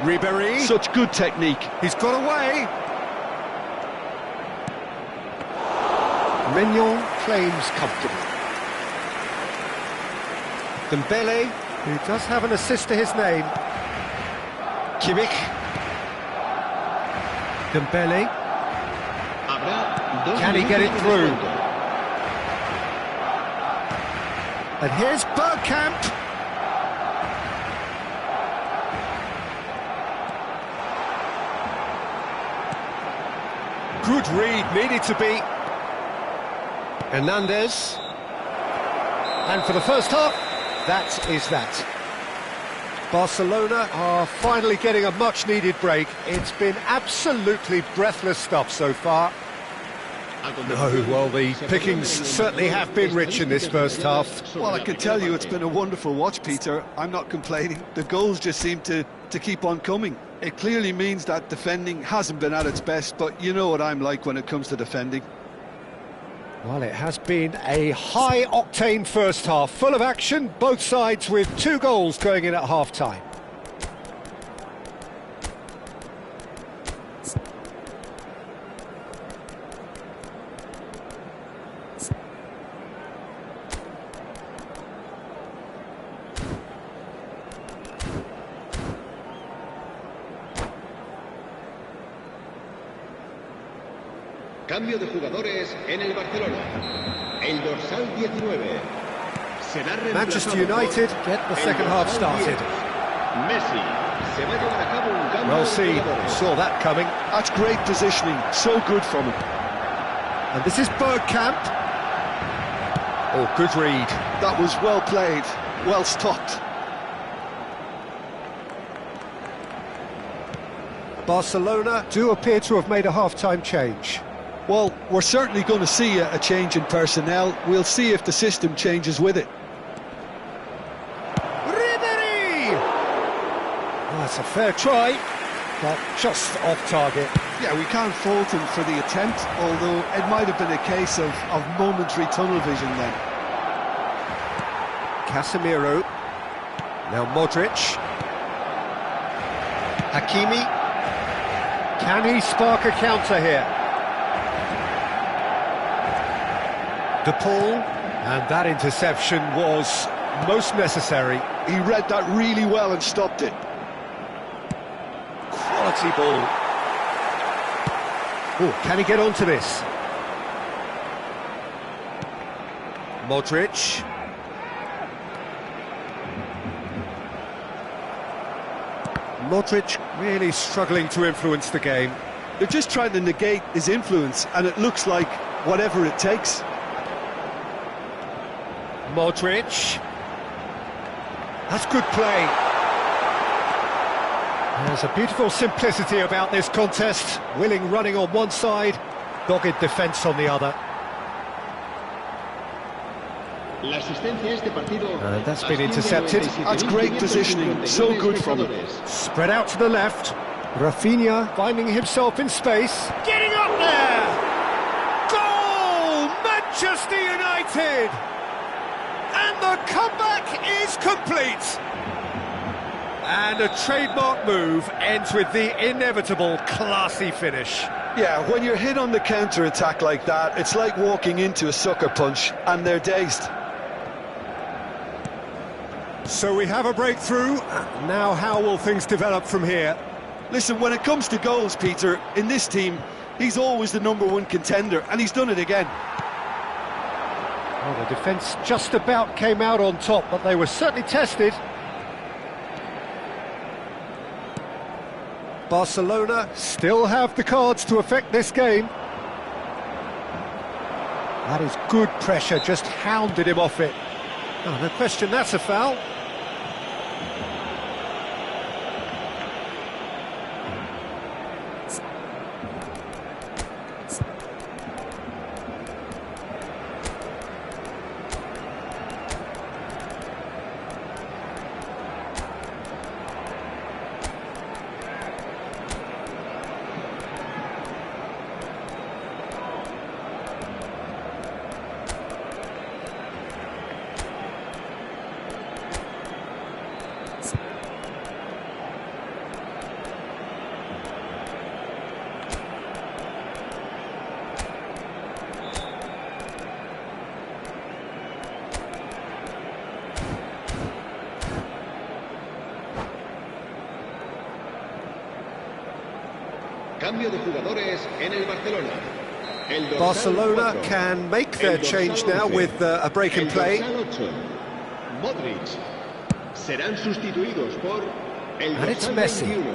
Ribéry. Such good technique. He's got away. Mignon claims comfortably. Dembele, who does have an assist to his name. Kimmich. Dembele. Can he get it through? And here's Bergkamp. Good read, needed to be. Hernandez. And for the first half, that is that. Barcelona are finally getting a much-needed break. It's been absolutely breathless stuff so far. No, well, the pickings certainly have been rich in this first half. Well, I can tell you it's been a wonderful watch, Peter. I'm not complaining. The goals just seem to keep on coming. It clearly means that defending hasn't been at its best, but you know what I'm like when it comes to defending. Well, it has been a high-octane first half, full of action, both sides with 2 goals going in at half-time. Cambio de jugadores en el Barcelona. El dorsal 19. Será Manchester reemplazado United por get the el second half dorsal started. 10. Messi. Se va a llevar a cabo un cambio Well de seen, jugadores. saw that coming. That's great positioning, so good from him. And this is Bergkamp. Oh, good read. That was well played, well stopped. Barcelona do appear to have made a half-time change. Well, we're certainly going to see a change in personnel. We'll see if the system changes with it. Ribéry! Well, that's a fair try, but just off target. Yeah, we can't fault him for the attempt, although it might have been a case of momentary tunnel vision then. Casemiro. Now Modric. Hakimi. Can he spark a counter here? De Paul. And that interception was most necessary. He read that really well and stopped it. Quality ball. Oh, can he get onto this? Modric. Modric really struggling to influence the game. They're just trying to negate his influence, and it looks like whatever it takes. Modric. That's good play. There's a beautiful simplicity about this contest. Willing running on one side, dogged defence on the other. And that's been intercepted. That's great positioning, so good from him. Spread out to the left. Rafinha finding himself in space. Getting up there! Goal! Manchester United! And the comeback is complete! And a trademark move ends with the inevitable classy finish. Yeah, when you're hit on the counter-attack like that, it's like walking into a sucker punch, and they're dazed. So we have a breakthrough. Now how will things develop from here? Listen, when it comes to goals, Peter, in this team, he's always the #1 contender, and he's done it again. Well, the defence just about came out on top, but they were certainly tested. Barcelona still have the cards to affect this game. That is good pressure, just hounded him off it. Oh, no question, that's a foul. Cambio de jugadores en el Barcelona. Barcelona can make their change now with a break in play. Modric. Serán sustituidos por el And it's dorsal Messi. 21.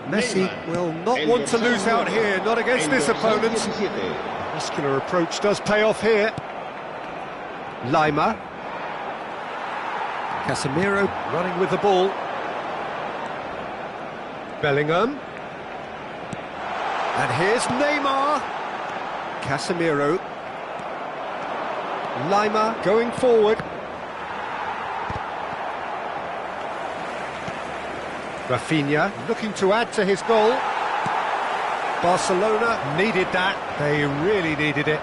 Messi will not El want to dorsal lose out 9. here, not against El this dorsal opponent. 17. Muscular approach does pay off here. Lima. Casemiro running with the ball. Bellingham. And here's Neymar. Casemiro. Lima going forward. Rafinha looking to add to his goal. Barcelona needed that. They really needed it.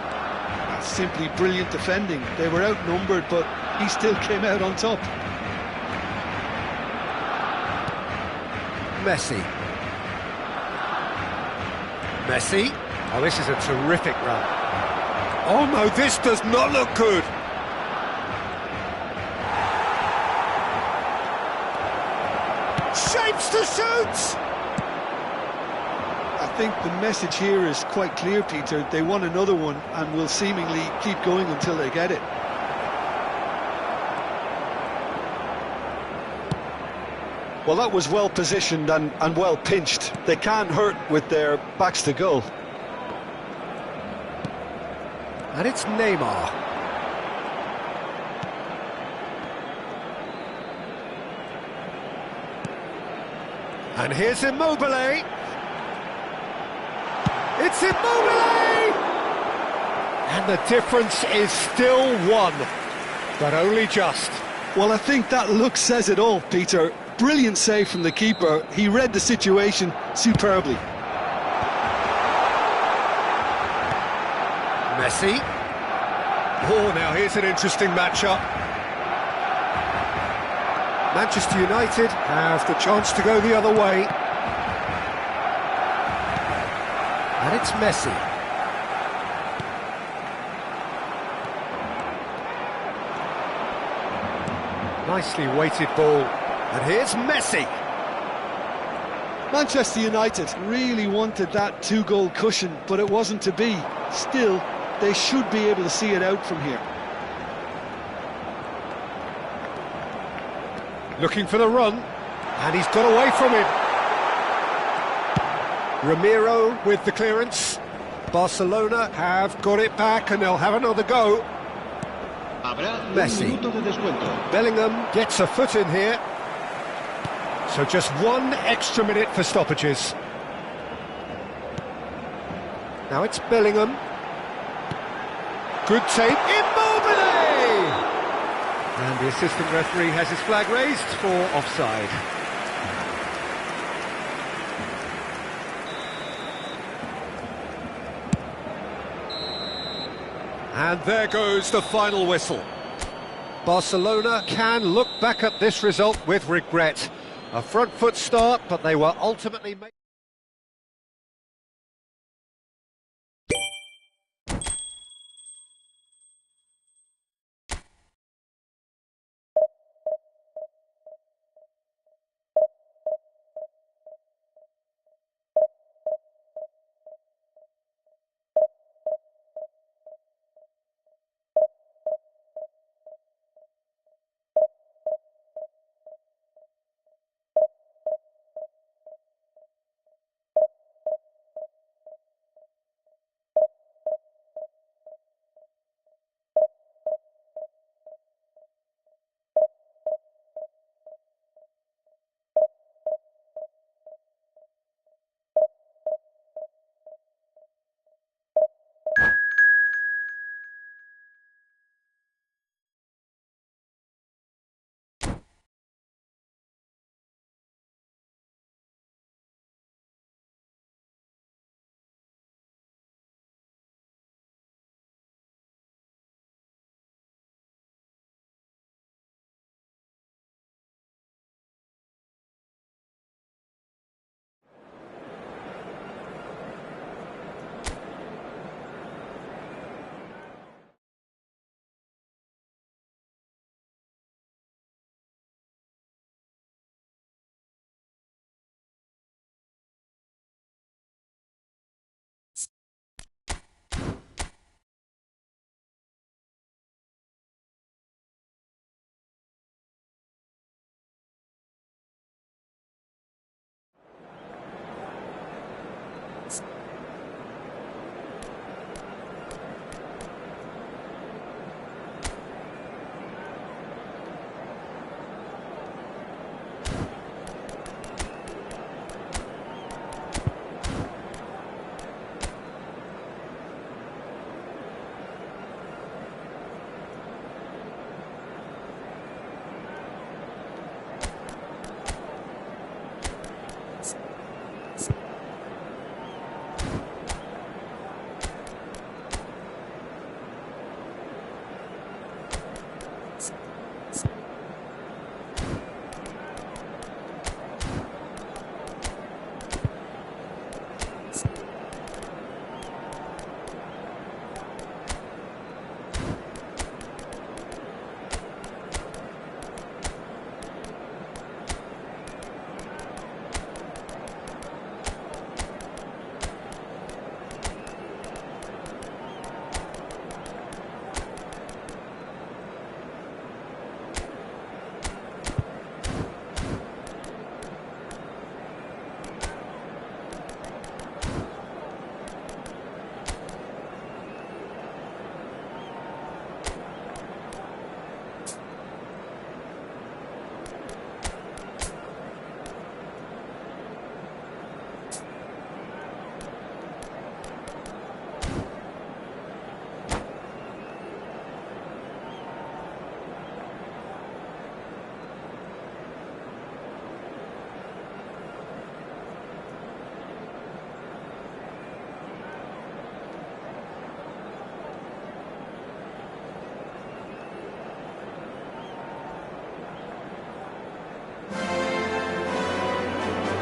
That's simply brilliant defending. They were outnumbered, but he still came out on top. Messi. Messi. Oh, this is a terrific run. Oh no, this does not look good. Shapes to shoot! I think the message here is quite clear, Peter. They want another one and will seemingly keep going until they get it. Well, that was well positioned and well pinched. They can't hurt with their backs to goal. And it's Neymar. And here's Immobile. It's Immobile! And the difference is still one, but only just. Well, I think that look says it all, Peter. Brilliant save from the keeper. He read the situation superbly. Messi. Oh, now here's an interesting matchup. Manchester United have the chance to go the other way. And it's Messi. Nicely weighted ball. And here's Messi. Manchester United really wanted that two-goal cushion, but it wasn't to be. Still, they should be able to see it out from here. Looking for the run, and he's got away from him. Ramiro with the clearance. Barcelona have got it back, and they'll have another go. Messi. Bellingham gets a foot in here. So just one extra minute for stoppages. Now it's Bellingham. Good take, Immobile! And the assistant referee has his flag raised for offside. And there goes the final whistle. Barcelona can look back at this result with regret. A front foot start, but they were ultimately made.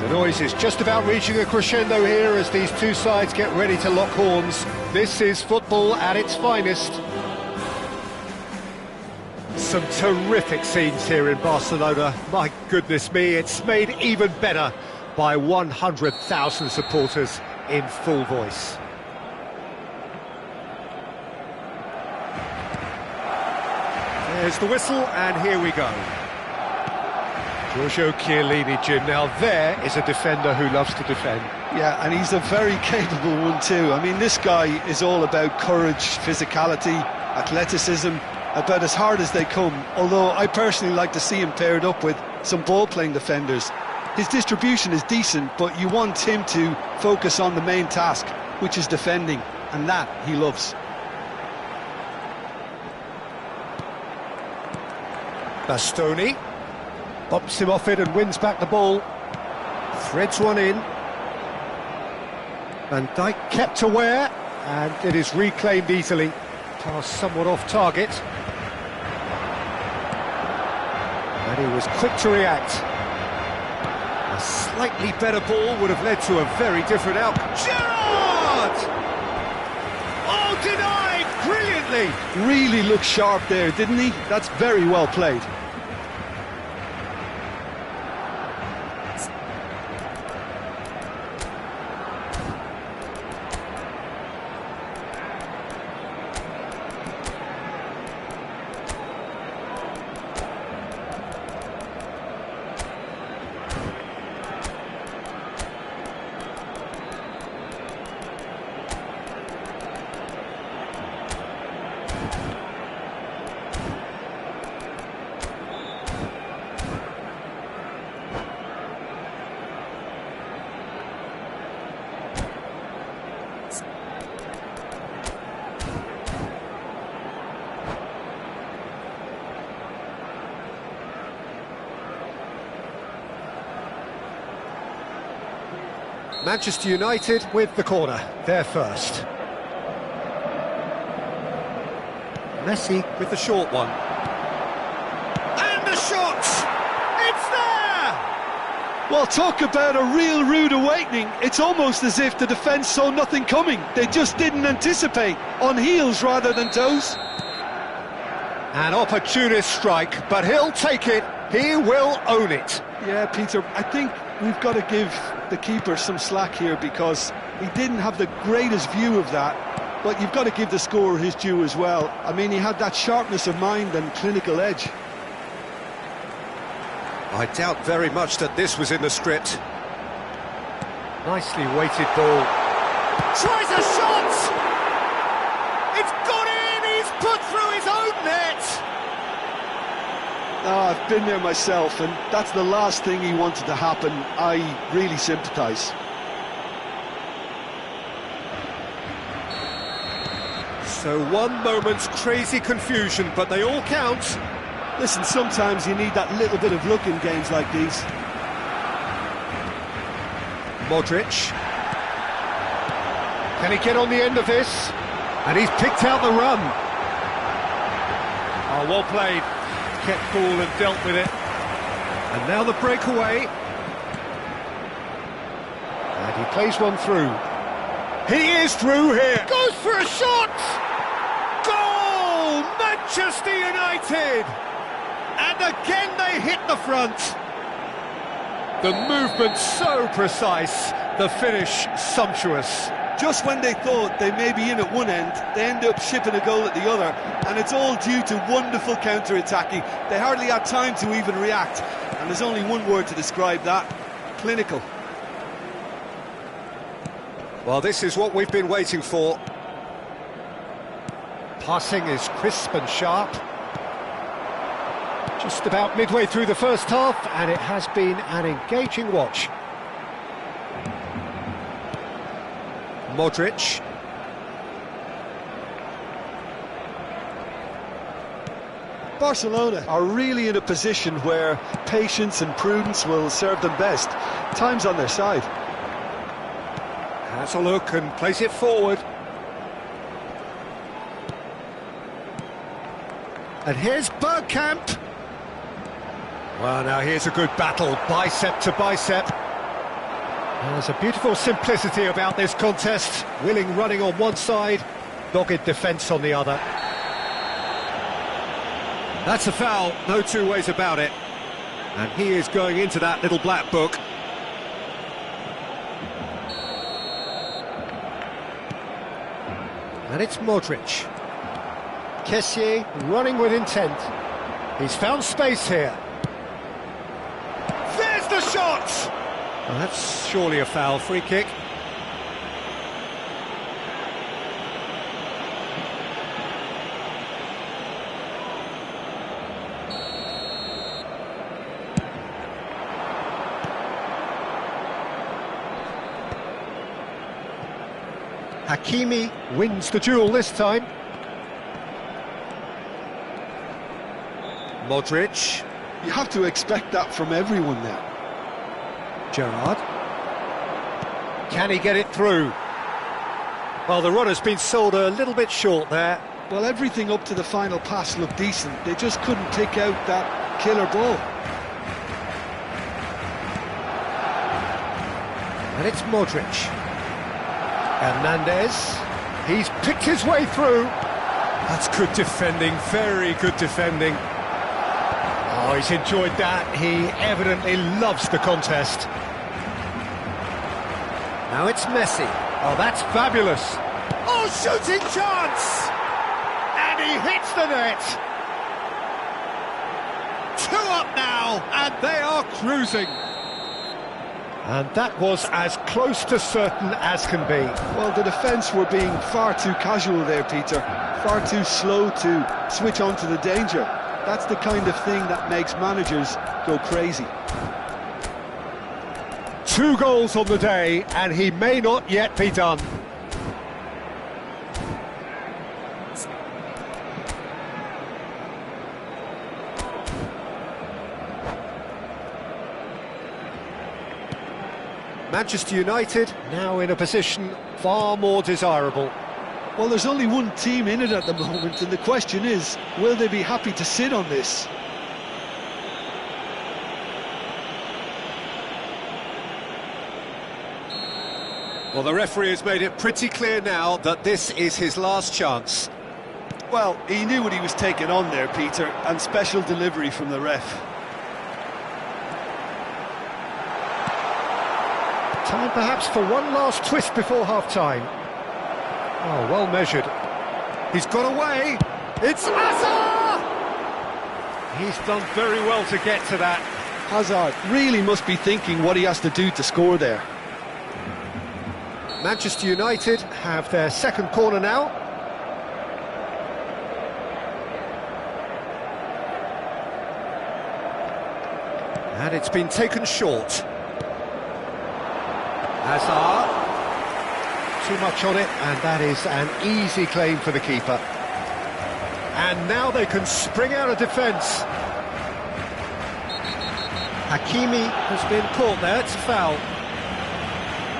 The noise is just about reaching a crescendo here as these two sides get ready to lock horns. This is football at its finest. some terrific scenes here in Barcelona. My goodness me, it's made even better by 100,000 supporters in full voice. There's the whistle, and here we go. Giorgio Chiellini, Jim. Now there is a defender who loves to defend. Yeah, and he's a very capable one too. I mean, this guy is all about courage, physicality, athleticism, about as hard as they come. Although I personally like to see him paired up with some ball-playing defenders. His distribution is decent, but you want him to focus on the main task, which is defending, and that he loves. Bastoni bumps him off it and wins back the ball. Threads one in. Van Dijk kept aware, and it is reclaimed easily. Pass somewhat off target. And he was quick to react. A slightly better ball would have led to a very different outcome. Gerrard! Oh, denied brilliantly! Really looked sharp there, didn't he? That's very well played. Manchester United with the corner, they're first. Messi with the short one. And the shot! It's there! Well, talk about a real rude awakening. It's almost as if the defence saw nothing coming. They just didn't anticipate, on heels rather than toes. An opportunist strike, but he'll take it. He will own it. Yeah, Peter, I think we've got to give the keeper some slack here because he didn't have the greatest view of that, but you've got to give the scorer his due as well. I mean, he had that sharpness of mind and clinical edge. I doubt very much that this was in the script. Nicely weighted ball. Tries a shot! It's gone in! He's put through his own net! Oh, I've been there myself, and that's the last thing he wanted to happen. I really sympathise. So one moment's crazy confusion, but they all count. Listen, sometimes you need that little bit of luck in games like these. Modric. Can he get on the end of this? And he's picked out the run. Oh, well played. Kept ball and dealt with it. And now the breakaway. And he plays one through. He is through here. Goes for a shot! Goal! Manchester United! And again they hit the front. The movement so precise, the finish sumptuous. Just when they thought they may be in at one end, they end up shipping a goal at the other, and it's all due to wonderful counter-attacking. They hardly had time to even react, and there's only one word to describe that: clinical. Well, this is what we've been waiting for. Passing is crisp and sharp. Just about midway through the first half, and it has been an engaging watch. Modric. Barcelona are really in a position where patience and prudence will serve them best. Time's on their side. Has a look and plays it forward. And here's Bergkamp. Well, now here's a good battle, bicep to bicep. There's a beautiful simplicity about this contest. Willing running on one side, dogged defence on the other. That's a foul, no two ways about it. And he is going into that little black book. And it's Modric. Kessié running with intent. He's found space here. There's the shot! Well, that's surely a foul, free kick. Hakimi wins the duel this time. Modric. You have to expect that from everyone now. Gerrard. Can he get it through? Well, the run has been sold a little bit short there. Well, everything up to the final pass looked decent. They just couldn't pick out that killer ball. And it's Modric. Hernandez. He's picked his way through. That's good defending, very good defending. Oh, he's enjoyed that. He evidently loves the contest. Now it's Messi. Oh, that's fabulous. Oh, shooting chance! And he hits the net. 2 up now, and they are cruising. And that was as close to certain as can be. Well, the defence were being far too casual there, Peter. Far too slow to switch on to the danger. That's the kind of thing that makes managers go crazy. 2 goals on the day, and he may not yet be done. Manchester United now in a position far more desirable. Well, there's only one team in it at the moment, and the question is, will they be happy to sit on this? Well, the referee has made it pretty clear now that this is his last chance. Well, he knew what he was taking on there, Peter, and special delivery from the ref. Time perhaps for one last twist before half-time. Oh, well measured. He's got away. It's Hazard! He's done very well to get to that. Hazard really must be thinking what he has to do to score there. Manchester United have their second corner now. And it's been taken short. Hazard. Too much on it, and that is an easy claim for the keeper. And now they can spring out of defence. Hakimi has been caught there, it's a foul.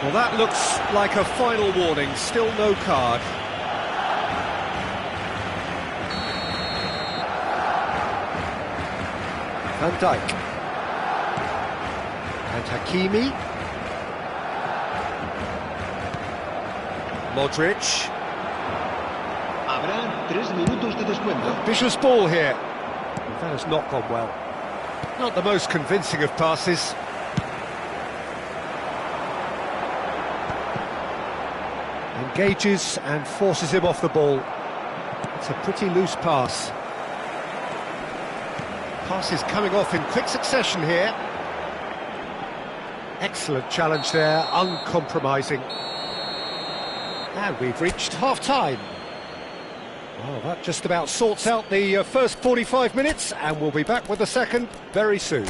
Well, that looks like a final warning, still no card. Van Dijk. And Hakimi. Modric. Habrá 3 minutos de descuento. Vicious ball here. That has not gone well. Not the most convincing of passes. Engages and forces him off the ball. It's a pretty loose pass. Passes coming off in quick succession here. Excellent challenge there, uncompromising. And we've reached half-time. Well, that just about sorts out the first 45 minutes, and we'll be back with the second very soon.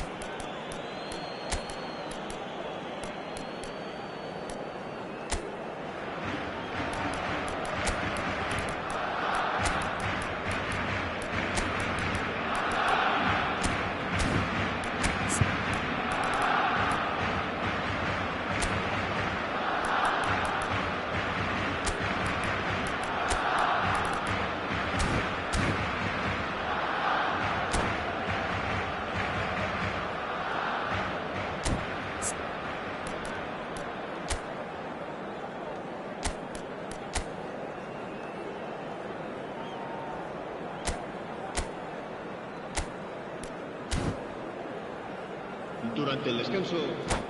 Durante el descanso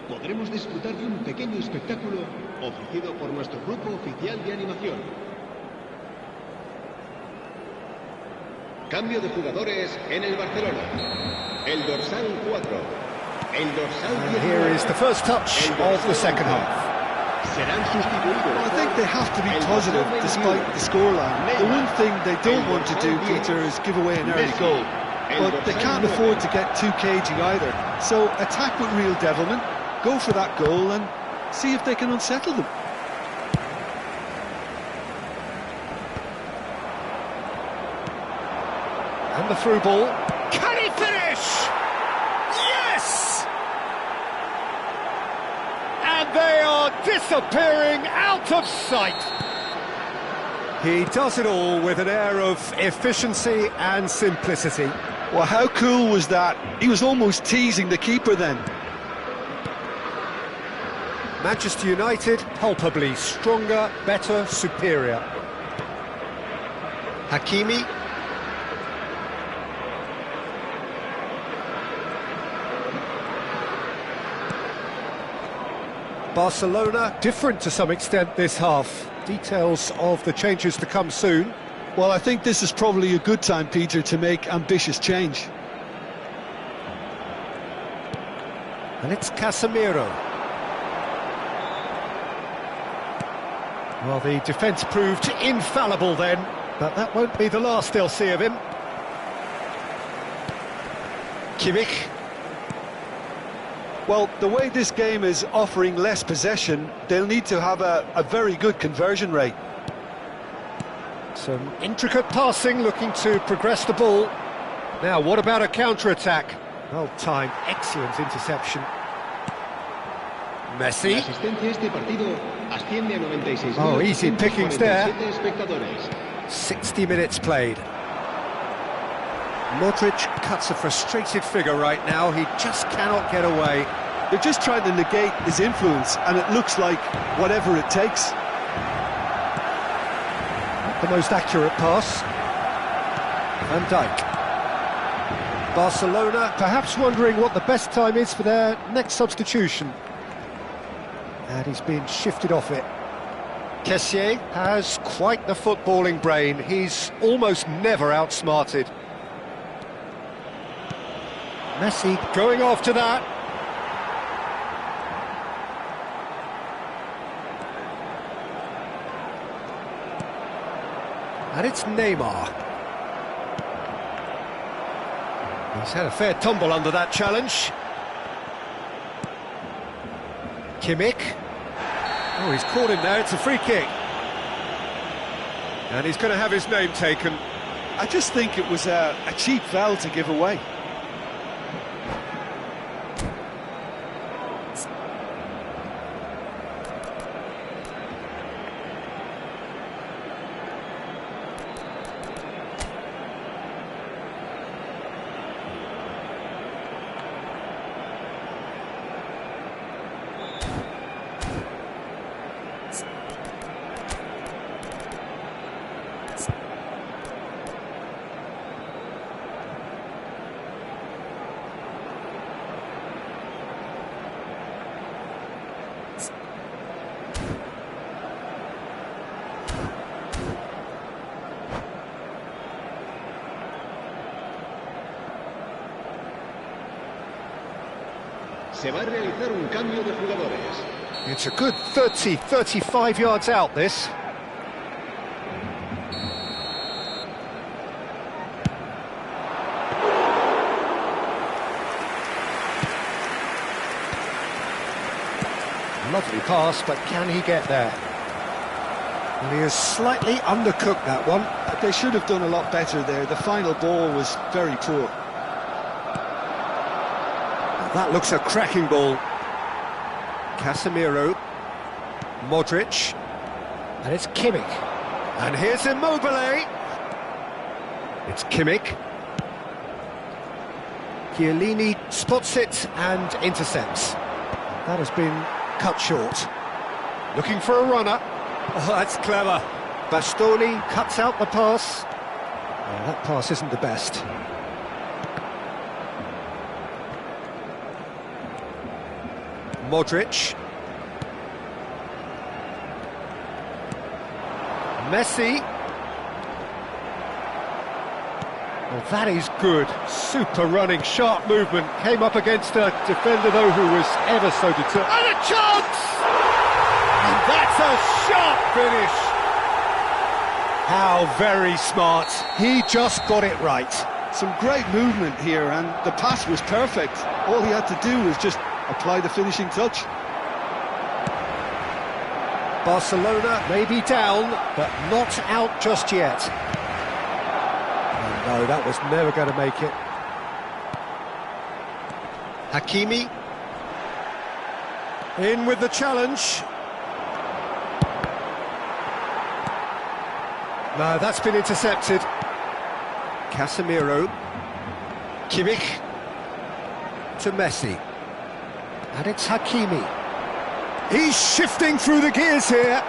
podremos disfrutar de un pequeño espectáculo ofrecido por nuestro grupo oficial de animación. Cambio de jugadores en el Barcelona. El dorsal 4. El dorsal 10. Here is the first touch of the second half. Serán sustituidos. Well, I think they have to be positive despite the scoreline. The one thing they don't want to do, Peter, is give away an early goal. But they can't afford to get too cagey either. So attack with real devilment, go for that goal and see if they can unsettle them. And the through ball. Can he finish? Yes! And they are disappearing out of sight. He does it all with an air of efficiency and simplicity. Well, how cool was that? He was almost teasing the keeper then. Manchester United, palpably stronger, better, superior. Hakimi. Barcelona, different to some extent this half. Details of the changes to come soon. Well, I think this is probably a good time, Peter, to make ambitious change. And it's Casemiro. Well, the defence proved infallible then, but that won't be the last they'll see of him. Kimmich. Well, the way this game is offering less possession, they'll need to have a very good conversion rate. Some intricate passing, looking to progress the ball. Now, what about a counter-attack? Well timed, excellent interception. Messi. La asistencia a este partido asciende a 96.000. Oh, easy pickings there. Espectadores. 60 minutes played. Modric cuts a frustrated figure right now. He just cannot get away. They're just trying to negate his influence, and it looks like whatever it takes. Not the most accurate pass. Van Dijk. Barcelona perhaps wondering what the best time is for their next substitution. And he's been shifted off it. Kessié has quite the footballing brain. He's almost never outsmarted. Messi going after that. And it's Neymar. He's had a fair tumble under that challenge. Kimmich. Oh, he's caught him there, it's a free kick. And he's going to have his name taken. I just think it was a cheap foul to give away. Se va a realizar un cambio de jugadores. It's a good 30, 35 yards out, this. Lovely pass, but can he get there? Well, he has slightly undercooked that one. But they should have done a lot better there. The final ball was very poor. That looks a cracking ball. Casemiro, Modric, and it's Kimmich. And here's Immobile. It's Kimmich. Chiellini spots it and intercepts. That has been cut short. Looking for a runner. Oh, that's clever. Bastoni cuts out the pass. Oh, that pass isn't the best. Modric. Messi. Well, that is good. Super running, sharp movement. Came up against a defender, though, who was ever so determined. And a chance! And that's a sharp finish. How very smart. He just got it right. Some great movement here, and the pass was perfect. All he had to do was just apply the finishing touch. Barcelona may be down, but not out just yet. Oh, no, that was never going to make it. Hakimi. In with the challenge. No, that's been intercepted. Casemiro. Kimmich. To Messi. And it's Hakimi. He's shifting through the gears here.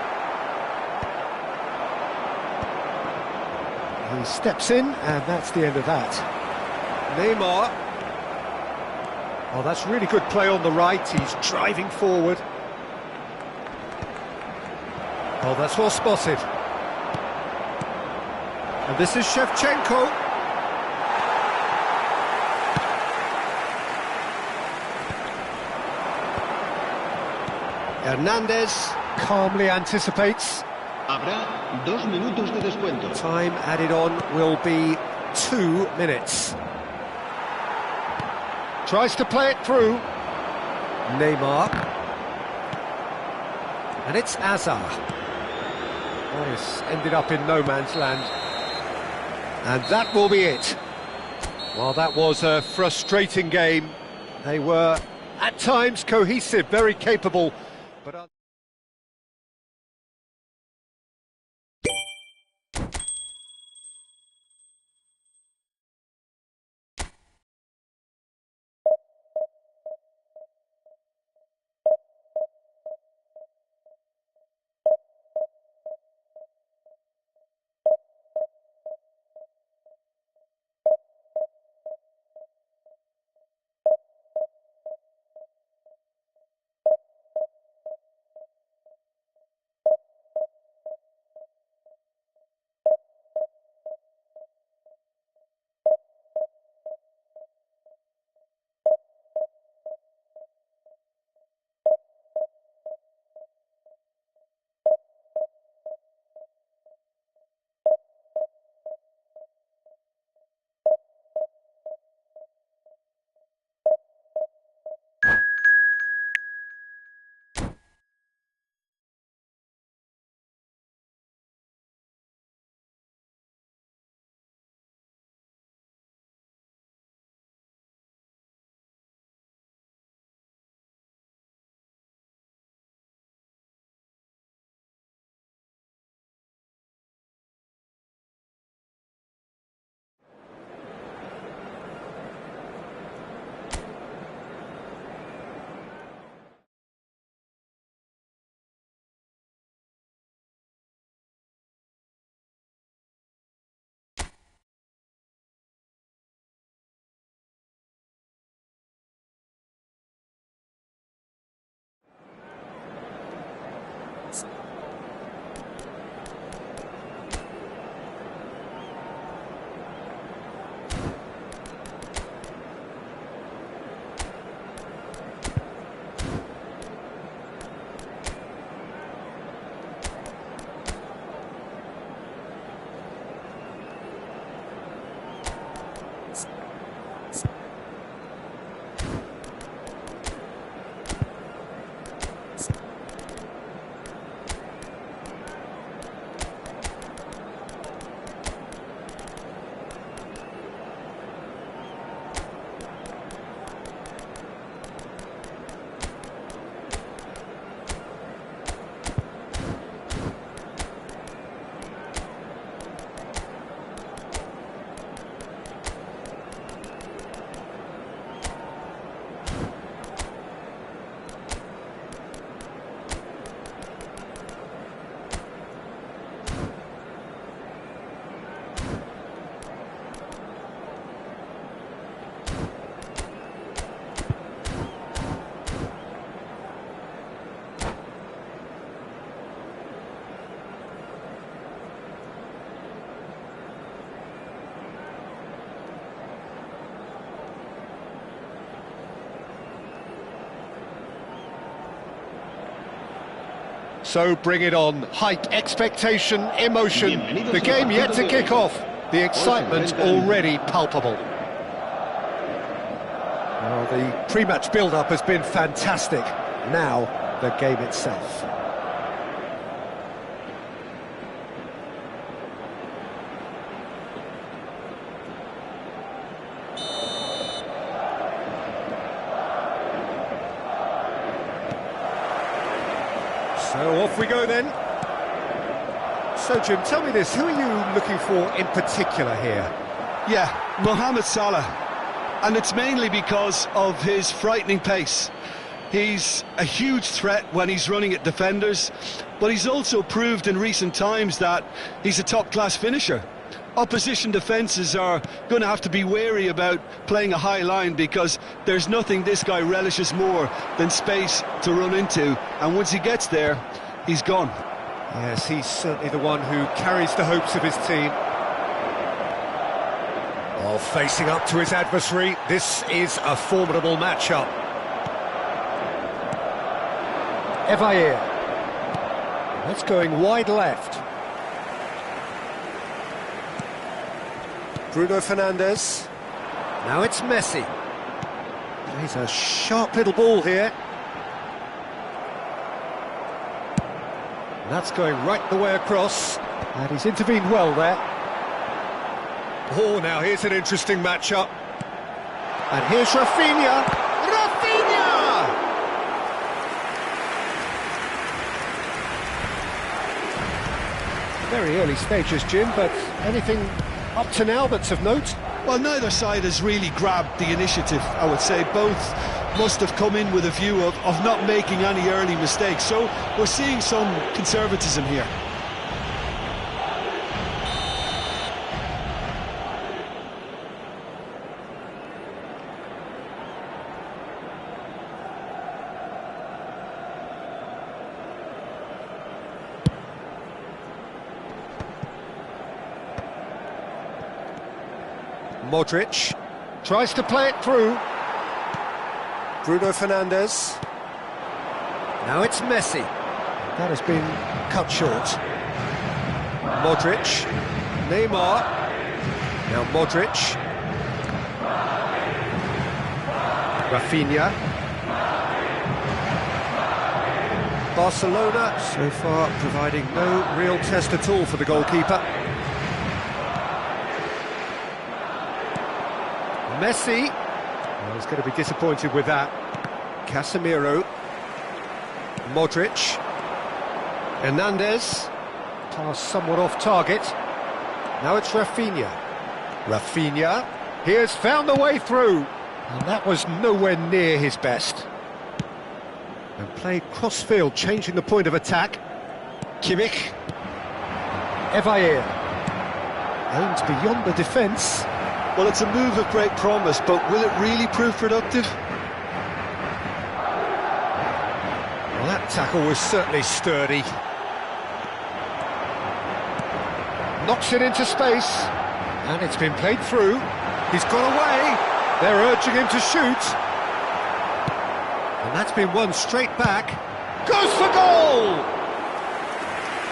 He steps in, and that's the end of that. Neymar. Oh, that's really good play on the right. He's driving forward. Oh, that's well spotted. And this is Shevchenko. Hernandez calmly anticipates. Habrá 2 minutos de descuento. Time added on will be 2 minutes. Tries to play it through. Neymar. And it's Azar. Oh, it's ended up in no man's land. And that will be it. Well, that was a frustrating game. They were, at times, cohesive, very capable. But So bring it on. Hype, expectation, emotion. The game yet to kick off. The excitement already palpable. Well, the pre-match build-up has been fantastic. Now, the game itself. So off we go then. So Jim, tell me this, who are you looking for in particular here? Yeah, Mohamed Salah. And it's mainly because of his frightening pace. He's a huge threat when he's running at defenders, but he's also proved in recent times that he's a top-class finisher. Opposition defences are going to have to be wary about playing a high line because there's nothing this guy relishes more than space to run into, and once he gets there, he's gone. Yes, he's certainly the one who carries the hopes of his team. Oh, facing up to his adversary, this is a formidable matchup. Efootball. That's going wide left. Bruno Fernandes. Now it's Messi. Plays a sharp little ball here. That's going right the way across, and he's intervened well there. Oh, now here's an interesting matchup. And here's Rafinha. Rafinha! Very early stages, Jim, but anything up to now that's of note? Well, neither side has really grabbed the initiative, I would say. Both must have come in with a view of not making any early mistakes. So we're seeing some conservatism here. Modric tries to play it through. Bruno Fernandes. Now it's Messi. That has been cut short. Modric. Neymar. Now Modric. Rafinha. Barcelona so far providing no real test at all for the goalkeeper. Messi, well, he's going to be disappointed with that. Casemiro, Modric, Hernandez, pass somewhat off target. Now it's Rafinha. Rafinha, he has found the way through, and that was nowhere near his best. And played cross-field, changing the point of attack. Kimmich, Efootball, aims beyond the defence. Well, it's a move of great promise, but will it really prove productive? Well, that tackle was certainly sturdy. Knocks it into space, and it's been played through. He's got away. They're urging him to shoot. And that's been won straight back. Goes for goal!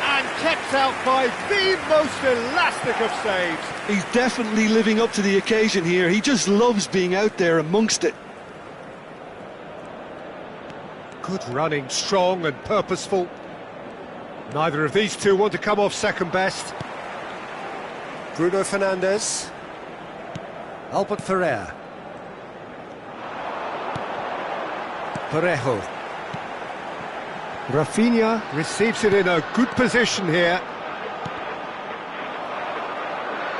And kept out by the most elastic of saves. He's definitely living up to the occasion here. He just loves being out there amongst it. Good running, strong and purposeful. Neither of these two want to come off second best. Bruno Fernandes. Albert Ferrer. Parejo. Rafinha receives it in a good position here.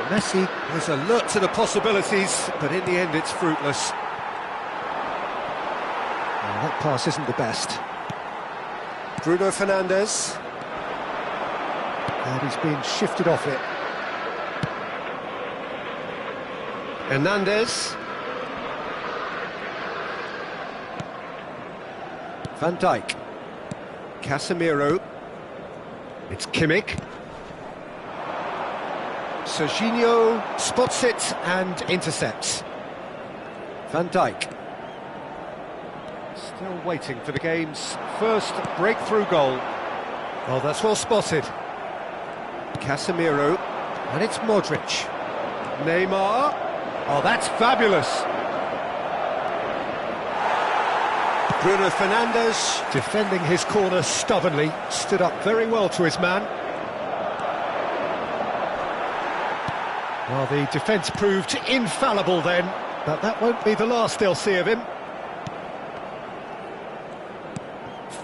Messi was alert to the possibilities, but in the end it's fruitless. Well, that pass isn't the best. Bruno Fernandes. And he's been shifted off it. Hernandez. Van Dijk. Casemiro. It's Kimmich. Serginho spots it and intercepts. Van Dijk. Still waiting for the game's first breakthrough goal. Oh, that's well spotted. Casemiro, and it's Modric. Neymar. Oh, that's fabulous. Bruno Fernandes, defending his corner stubbornly, stood up very well to his man. Well, the defence proved infallible then, but that won't be the last they'll see of him.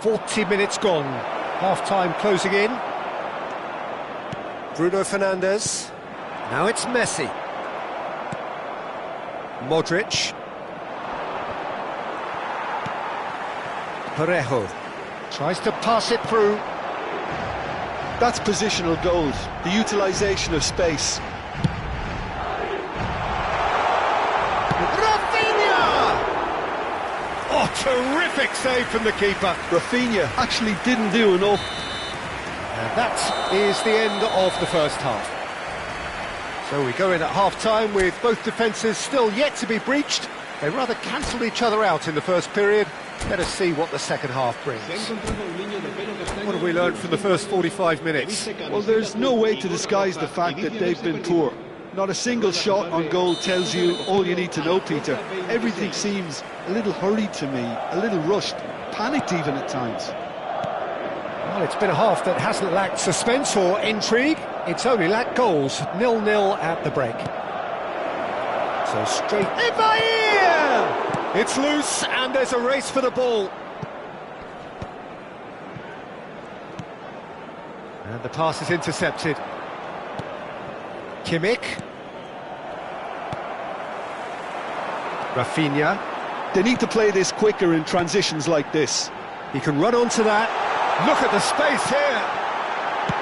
40 minutes gone, half-time closing in. Bruno Fernandes, now it's Messi. Modric. Parejo tries to pass it through. That's positional gold, the utilisation of space. Oh, terrific save from the keeper. Rafinha actually didn't do enough. And that is the end of the first half. So we go in at half-time with both defences still yet to be breached. They rather cancelled each other out in the first period. Let us see what the second half brings. What have we learned from the first 45 minutes? Well, there's no way to disguise the fact that they've been poor. Not a single shot on goal tells you all you need to know, Peter. Everything seems a little hurried to me, a little rushed, panicked even at times. Well, it's been a half that hasn't lacked suspense or intrigue. It's only lacked goals. 0-0 at the break. So straight... Efootball! It's loose and there's a race for the ball. And the pass is intercepted. Kimmich. Rafinha. They need to play this quicker in transitions like this. He can run onto that. Look at the space here.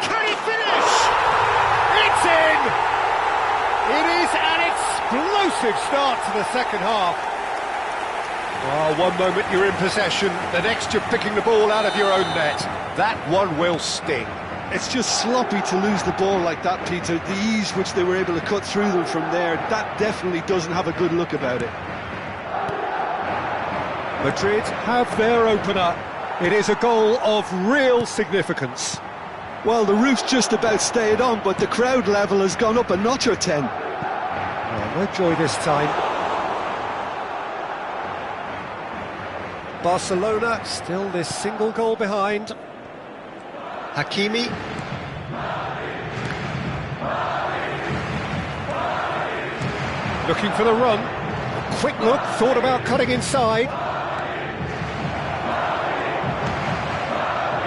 Can he finish? It's in! It is an explosive start to the second half. Oh, one moment you're in possession, the next you're picking the ball out of your own net. That one will sting. It's just sloppy to lose the ball like that, Peter. The ease which they were able to cut through them from there, that definitely doesn't have a good look about it. Madrid have their opener. It is a goal of real significance. Well, the roof's just about stayed on, but the crowd level has gone up a notch or 10. Well, no joy this time. Barcelona still this single goal behind. Hakimi. Looking for the run. A quick look, thought about cutting inside.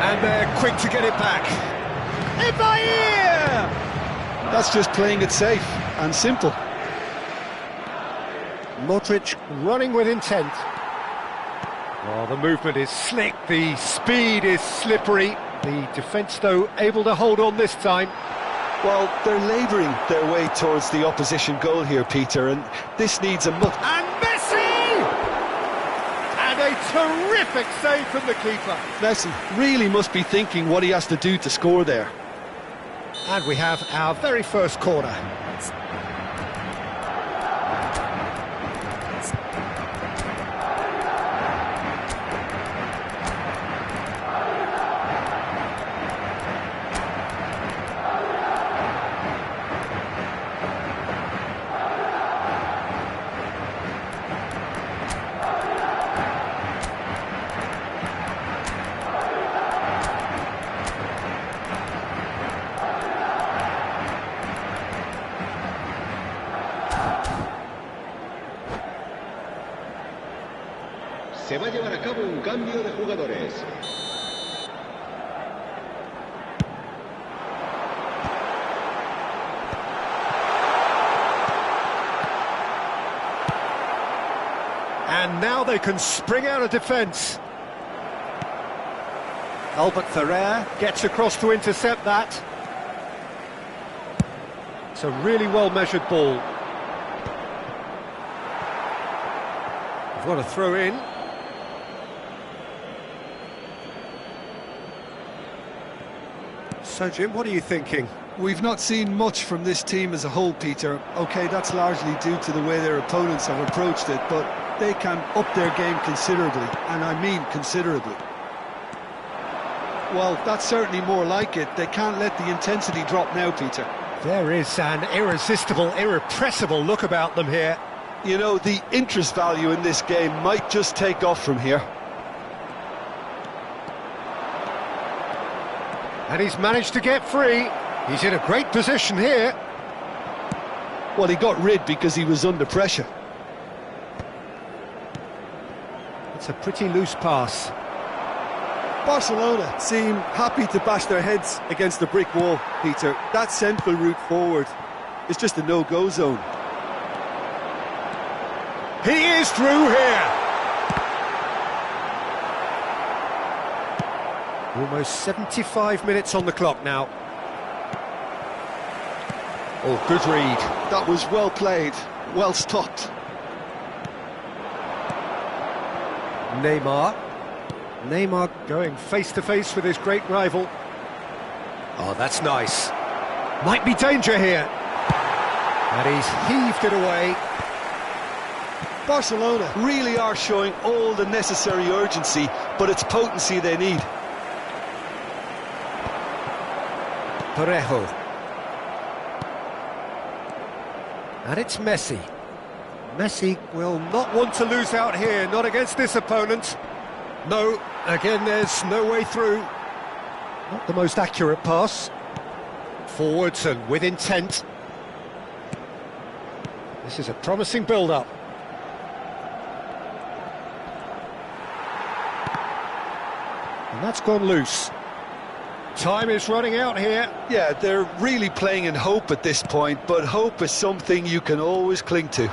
And they're quick to get it back. Efootball! That's just playing it safe and simple. Modric running with intent. Oh, the movement is slick, the speed is slippery. The defence, though, able to hold on this time. Well, they're labouring their way towards the opposition goal here, Peter, and this needs a much... And Messi! And a terrific save from the keeper. Messi really must be thinking what he has to do to score there. And we have our very first corner. Se va a llevar a cabo un cambio de jugadores. And now they can spring out of defence. Albert Ferrer gets across to intercept that. It's a really well-measured ball. We've got a throw in. So, Jim, what are you thinking? We've not seen much from this team as a whole, Peter. OK, that's largely due to the way their opponents have approached it, but they can up their game considerably, and I mean considerably. Well, that's certainly more like it. They can't let the intensity drop now, Peter. There is an irresistible, irrepressible look about them here. You know, the interest value in this game might just take off from here. And he's managed to get free. He's in a great position here. Well, he got rid because he was under pressure. It's a pretty loose pass. Barcelona seem happy to bash their heads against the brick wall, Peter. That central route forward is just a no-go zone. He is through here. Almost 75 minutes on the clock now. Oh, good read. That was well played, well stopped. Neymar going face-to-face with his great rival. Oh, that's nice. Might be danger here. And he's heaved it away. Barcelona really are showing all the necessary urgency, but it's potency they need. Parejo. And it's Messi. Messi will not want to lose out here, not against this opponent. No, again, there's no way through. Not the most accurate pass. Forwards and with intent. This is a promising build-up. And that's gone loose. Time is running out here. Yeah, they're really playing in hope at this point, but hope is something you can always cling to.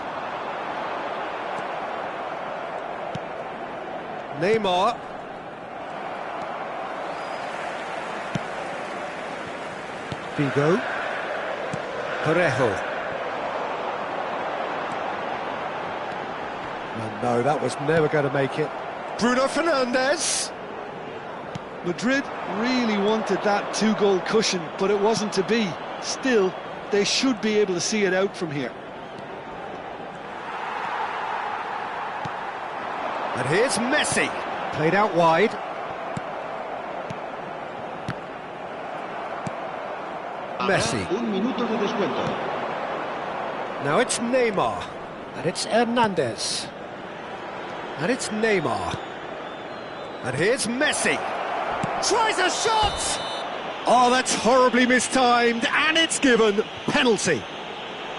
Neymar. Figo. Parejo. No, that was never going to make it. Bruno Fernandes. Madrid really wanted that two-goal cushion, but it wasn't to be. Still, they should be able to see it out from here. And here's Messi. Played out wide. Messi. Un minuto de descuento. Now it's Neymar. And it's Hernandez. And it's Neymar. And here's Messi. Tries a shot! Oh, that's horribly mistimed, and it's given. Penalty.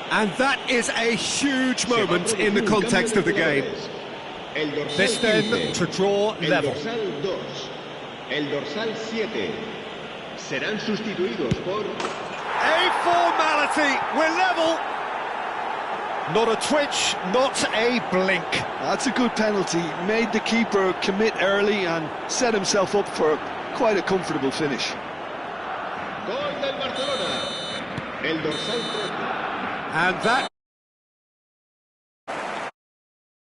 And that is a huge moment in the context of the game. This then to draw level. El dorsal 2, el dorsal 7 serán sustituidos por... A formality, we're level. Not a twitch, not a blink. That's a good penalty. Made the keeper commit early and set himself up for quite a comfortable finish. Gol del Barcelona, el dorsal 13. And that